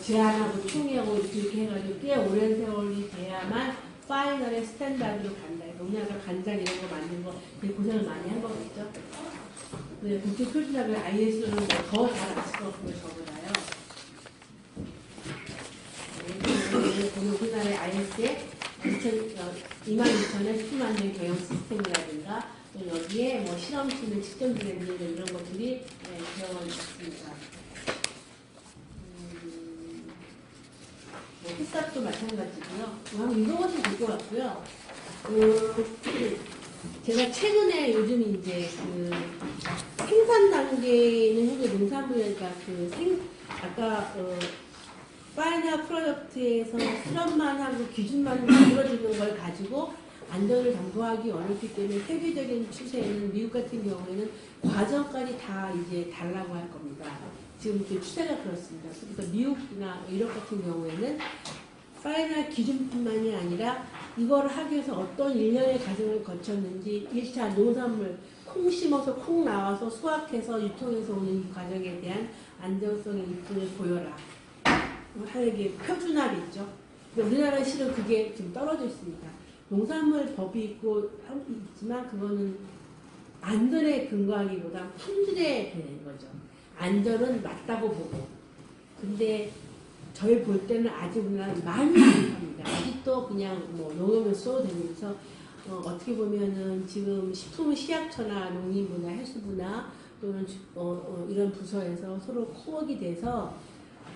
제안하고 총회하고 이렇게 해가지고 꽤 오랜 세월이 돼야만 파이널의 스탠다드로 간다. 우리나라 간장 이런 거 만든 거 되게 고생을 많이 한 거겠죠. 네, 국제 표준학을 IS는 더 잘 아실 것 같고요, 저보다요. 네, 보면 우리나라의 IS에 22,000의 식품 안전 경영 시스템이라든가 또 여기에 뭐 실험실을 측정기를 이런 것들이 들어가 있습니다. 뭐 햇값도 마찬가지고요. 한번 읽어보시면 될 것 같고요. 제가 최근에 요즘 이제 그 생산 단계는 현재 농산물이니까 아까 파이널 프로덕트에서 실험만 하고 기준만 만들어지는 걸 가지고 안전을 담보하기 어렵기 때문에 세계적인 추세에는 미국 같은 경우에는 과정까지 다 이제 달라고 할 겁니다. 지금 그 추세가 그렇습니다. 그래서 미국이나 유럽 같은 경우에는 파이널 기준뿐만이 아니라 이걸 하기 위해서 어떤 일련의 과정을 거쳤는지 1차 농산물 콩 심어서 콩 나와서 수확해서 유통해서 오는 이 과정에 대한 안정성의 입증을 보여라. 하나의 표준화겠죠. 우리나라 실은 그게 지금 떨어져 있습니다. 농산물 법이 있지만 그거는 안전에 근거하기보다 품질에 되는 거죠. 안전은 맞다고 보고. 근데 저희 볼 때는 아직 우리나라는 많이 부족합니다. 아직도 그냥 뭐 농업을 써도 되면서 어떻게 보면은 지금 식품시약처나 농림부나 헬스부나 또는 이런 부서에서 서로 코업이 돼서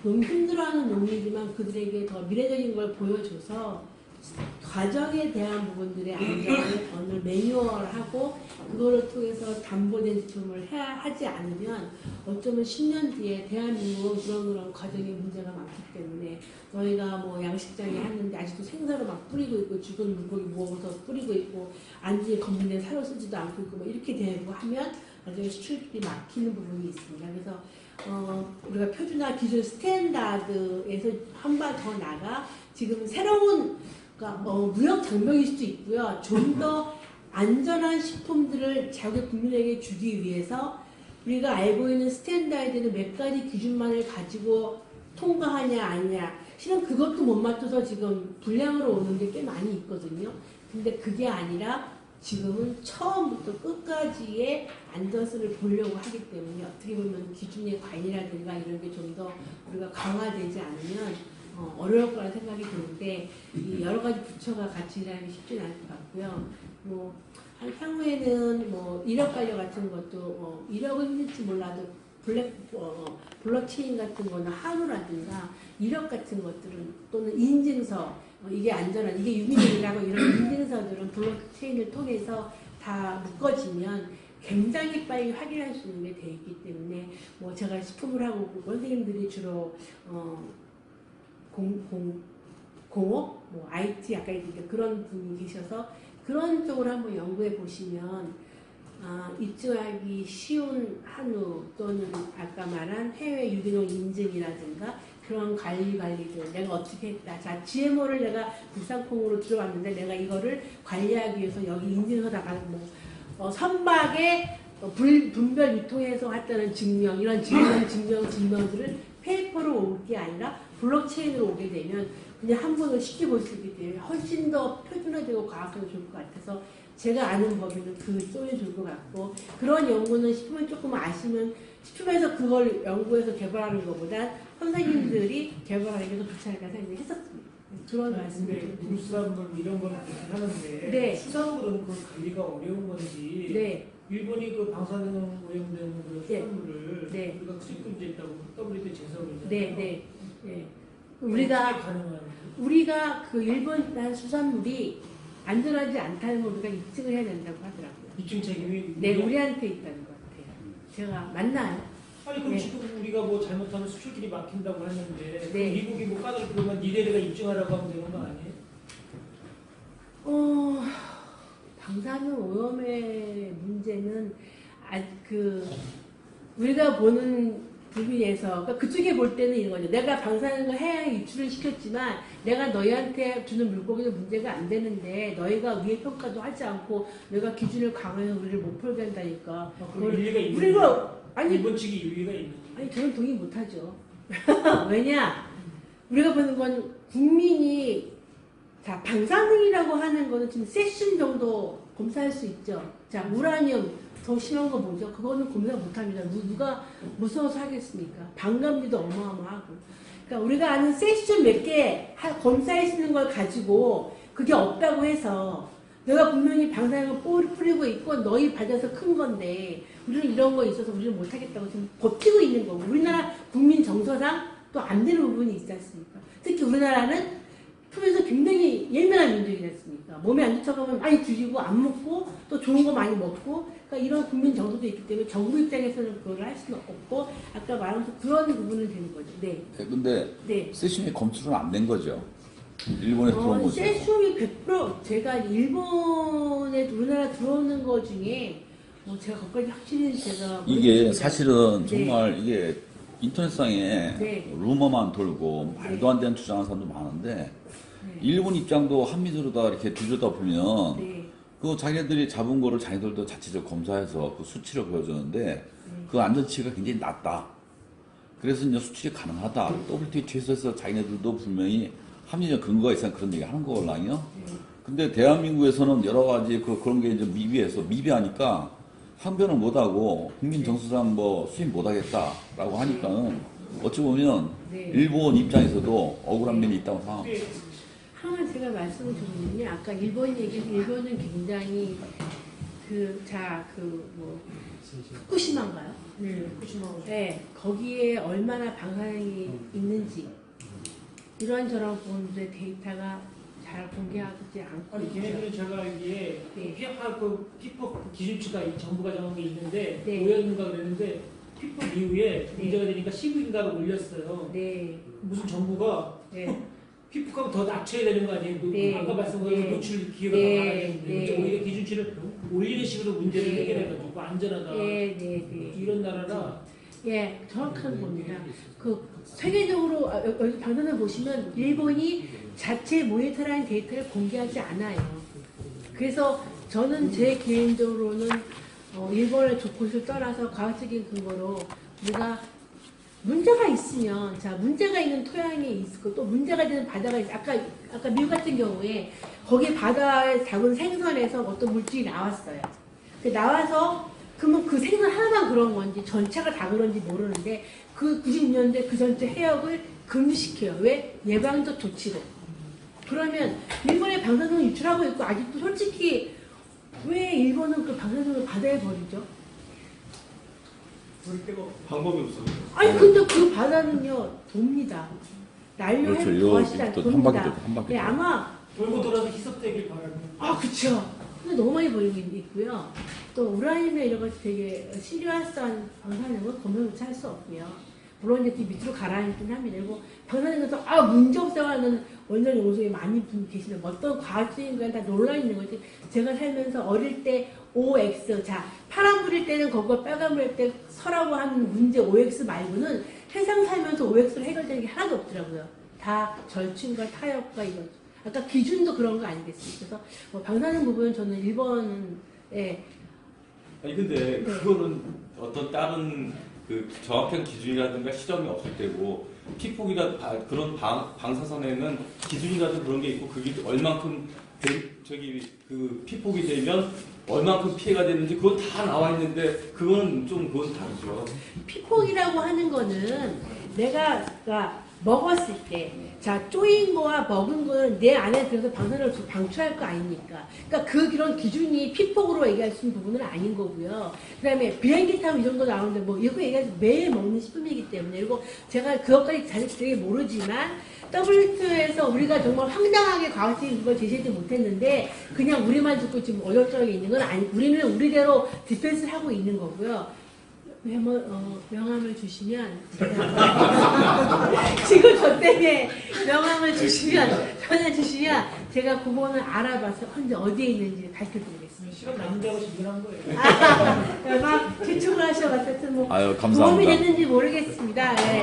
너무 힘들어하는 농민이지만 그들에게 더 미래적인 걸 보여줘서 과정에 대한 부분들의 안전을 어느 매뉴얼하고 그거를 통해서 담보된 제품을 하지 않으면 어쩌면 10년 뒤에 대한민국은 그런 과정에 문제가 많기 때문에 저희가 뭐 양식장에 하는데 아직도 생사로 막 뿌리고 있고 죽은 물고기 모아서 뿌리고 있고 안전이 검증된 사료 쓰지도 않고 있고 뭐 이렇게 되고 하면 나중에 수출이 막히는 부분이 있습니다. 그래서 우리가 표준화 기준 스탠다드에서 한 발 더 나가 지금 새로운 무역 장벽일 수도 있고요. 좀 더 안전한 식품들을 자기 국민에게 주기 위해서 우리가 알고 있는 스탠다드는 몇 가지 기준만을 가지고 통과하냐 아니냐 실은 그것도 못 맞춰서 지금 불량으로 오는 게 꽤 많이 있거든요. 근데 그게 아니라 지금은 처음부터 끝까지의 안전성을 보려고 하기 때문에 어떻게 보면 기준의 관리라든가 이런 게 좀 더 우리가 강화되지 않으면 어려울 거라 생각이 드는데 이 여러 가지 부처가 같이 일하는 게 쉽지는 않을 것 같고요. 뭐 향후에는 뭐 이력 관련 같은 것도 이력은 힘들지 몰라도 블록체인 같은 거나 한우라든가 이력 같은 것들은 또는 인증서 이게 안전한 이게 유기농이라고 이런 인증서들은 블록체인을 통해서 다 묶어지면 굉장히 빨리 확인할 수 있는 게 돼 있기 때문에 뭐 제가 식품을 하고 선생님들이 주로 공업, 뭐 IT 아까 얘기했던 그런 분이 계셔서 그런 쪽으로 한번 연구해 보시면 입증하기 쉬운 한우 또는 아까 말한 해외 유기농 인증이라든가 그런 관리들 내가 어떻게 했다. 자, GMO를 내가 국산콩으로 들어왔는데 내가 이거를 관리하기 위해서 여기 인증서다가 뭐 선박에 분별 유통해서 했다는 증명 이런 증명들을 페이퍼로 올 게 아니라 블록체인으로 오게 되면 그냥 한 번을 쉽게 볼 수 있기 때문에 훨씬 더 표준화되고 과학적으로 좋을 것 같아서 제가 아는 범위는 그쪽이 좋을 것 같고 그런 연구는 싶으면 조금 아시면 싶으면서 그걸 연구해서 개발하는 것보다 선생님들이 개발하는 게 더 좋지 않을까 생각했었습니다. 그런 말씀을
물수산물 이런 걸 그렇게 하는데
네.
수산물은 그 관리가 어려운 건지
네.
일본이 그 방사능 오염된 그
네.
수산물을
네.
우리가 수입 금지했다고 WTO 제소를 했잖아요.
네. 우리가 그 일본 수산물이 안전하지 않다는 걸 우리가 입증을 해야 된다고 하더라고요.
입증 책임이
네, 우리한테 있다는 것 같아요. 제가 맞나요?
아니 그럼
네.
지금 우리가 뭐 잘못하면 수출길이 막힌다고 하는데
네.
미국이 뭐 까다롭게 그러면 니네가 입증하라고 하면 되는 거 아니에요?
방사능 오염의 문제는 우리가 보는 부분에서 그러니까 그쪽에 볼 때는 이런 거죠. 내가 방사능을 해양에 유출을 시켰지만 내가 너희한테 주는 물고기는 문제가 안 되는데 너희가 위해 평가도 하지 않고 내가 기준을 강화해서 우리를 못 풀게 한다니까.
그럼 일리가 있는
우리가 아니
일본 측이 일리가 있는
아니 저는 동의 못하죠. 왜냐 우리가 보는 건 국민이 자 방사능이라고 하는 거는 지금 세슘 정도 검사할 수 있죠. 자 우라늄 더 심한 거 뭐죠? 그거는 검사 못합니다. 누가 무서워서 하겠습니까? 반감기도 어마어마하고. 그러니까 우리가 아는 세슘 몇 개 검사할 수 있는 걸 가지고 그게 없다고 해서 내가 분명히 방사능을 뿌리고 있고 너희 받아서 큰 건데 우리는 이런 거 있어서 우리는 못하겠다고 지금 버티고 있는 거고 우리나라 국민 정서상 또 안 되는 부분이 있지 않습니까? 특히 우리나라는 품에서 굉장히 예민한 민족이지 않습니까? 몸에 안 좋다고 하면 많이 줄이고 안 먹고 또 좋은 거 많이 먹고 그러니까 이런 국민 정서도 있기 때문에 정부 입장에서는 그걸 할 수는 없고 아까 말한 그런 부분은 되는 거죠. 네.
근데
네.
세슘이 검출은 안 된 거죠. 일본에 들어온 거죠.
세슘이 100% 제가 일본에 우리나라 들어오는 거 중에 제가 거기까지 확실히 제가
이게
모르겠습니다.
사실은
네.
정말 이게 인터넷상에
네.
루머만 돌고 말도 안 되는 주장하는 사람도 많은데 일본 입장도 한미도로다 이렇게 들여다보면
네.
그 자기네들이 잡은 거를 자기들도 자체적으로 검사해서 그 수치를 보여주는데 그 안전치가 굉장히 낮다. 그래서 이제 수출이 가능하다. WTO 최소에서 자기네들도 분명히 합리적 근거가 있으면 그런 얘기 하는 거거든요. 근데 대한민국에서는 여러 가지 그런 게 이제 미비하니까 항변을 못하고 국민 정서상 뭐 수입 못하겠다라고 하니까는 어찌 보면 일본 입장에서도 억울한 면이 있다고 생각합니다.
하나 제가 말씀을 드리면요. 아까 일본은 굉장히 후쿠시마인가요?
후쿠시마.
네, 거기에 얼마나 방사능이 있는지 이런저런 부분들의 데이터가 잘 공개하지 않고
아니 걔네들은 제가 알기에 피폭 기준치가 정부가 정한 게 있는데
네.
5년인가 그랬는데 피폭 이후에
네.
문제가 되니까 10인가를 올렸어요.
네.
무슨 정부가
네.
피폭하면 더 낮춰야 되는 거 아니에요?
네.
아까 말씀드린
네.
노출 기회가
네.
많아졌는데
네.
오히려 기준치를 올리는 식으로 문제를
네.
해결해가지고 안전하다.
네.
이런 나라라
예, 정확한 겁니다. 세계적으로 여기 방송을 보시면 일본이 자체 모니터라는 데이터를 공개하지 않아요. 그래서 저는 제 개인적으로는 일본의 좋고를 떠나서 과학적인 근거로 우리가 문제가 있으면 문제가 있는 토양이 있고 또 문제가 되는 바다가 있어. 아까 미국 같은 경우에 거기 바다에 작은 생선에서 어떤 물질이 나왔어요. 나와서 그러면 그 생선 하나만 그런 건지 전체가 다 그런지 모르는데 그 90년대 그 전체 해역을 금지시켜요. 왜? 예방적 조치로. 그러면 일본에 방사능을 유출하고 있고 아직도 솔직히 왜 일본은 그 방사능을 바다에 버리죠?
그럴 때가 방법이 없어요.
아니 근데 그 바다는요 돕니다. 난로
그렇죠.
해도 하시지
또
돕니다.
한 바퀴
네, 아마
돌고 돌아서 희석되길 바랍니다.
그쵸. 근데 너무 많이 버리고 있고요. 또 우라늄이나 이런 것이 되게 시리어스한 방사능은 검사조차 할 수 없고요. 물론 이제 밑으로 가라앉긴 합니다. 그리고 방사능에서 문제없다고 하는 원자력 연구소에 많이 분 계시면 어떤 과학적인 거에 다 놀라 있는 거지. 제가 살면서 어릴 때 OX, 파란불일 때는 그거 빨간불일 때 서라고 하는 문제 OX 말고는 세상 살면서 OX로 해결되는 게 하나도 없더라고요. 다 절충과 타협과 이런. 아까 기준도 그런 거 아니겠습니까? 그래서 방사능 부분은 저는 일본에
아니 근데 그거는 어떤 다른 그 정확한 기준이라든가 시점이 없을 때고 그런 방사선에는 기준이라든 그런 게 있고 그게 얼만큼 그 피폭이 되면 얼만큼 피해가 되는지 그건 다 나와 있는데 그건 다르죠.
피폭이라고 하는 거는 내가 그러니까 먹었을 때, 자, 쪼인 거와 먹은 거는 내 안에 들어서 방사선을 방출할 거 아닙니까? 그러니까 그런 기준이 피폭으로 얘기할 수 있는 부분은 아닌 거고요. 그 다음에 비행기 타고 이 정도 나오는데 뭐, 이거 얘기해서 매일 먹는 식품이기 때문에, 그리고 제가 그것까지 자세히 모르지만, WTO에서 우리가 정말 황당하게 과학적인 걸 제시하지 못했는데, 그냥 우리만 듣고 지금 어정쩡하게 있는 건 아니, 우리는 우리대로 디펜스를 하고 있는 거고요. 명함을 주시면 지금 저 때문에 명함을 주시면 전해주시면 제가 그거는 알아봐서 현재 어디에 있는지 밝혀드리겠습니다.
시간 남는다고 질문한 거예요.
막 추측을 하셔가지고 뭐
아유, 감사합니다.
도움이 됐는지 모르겠습니다. 네.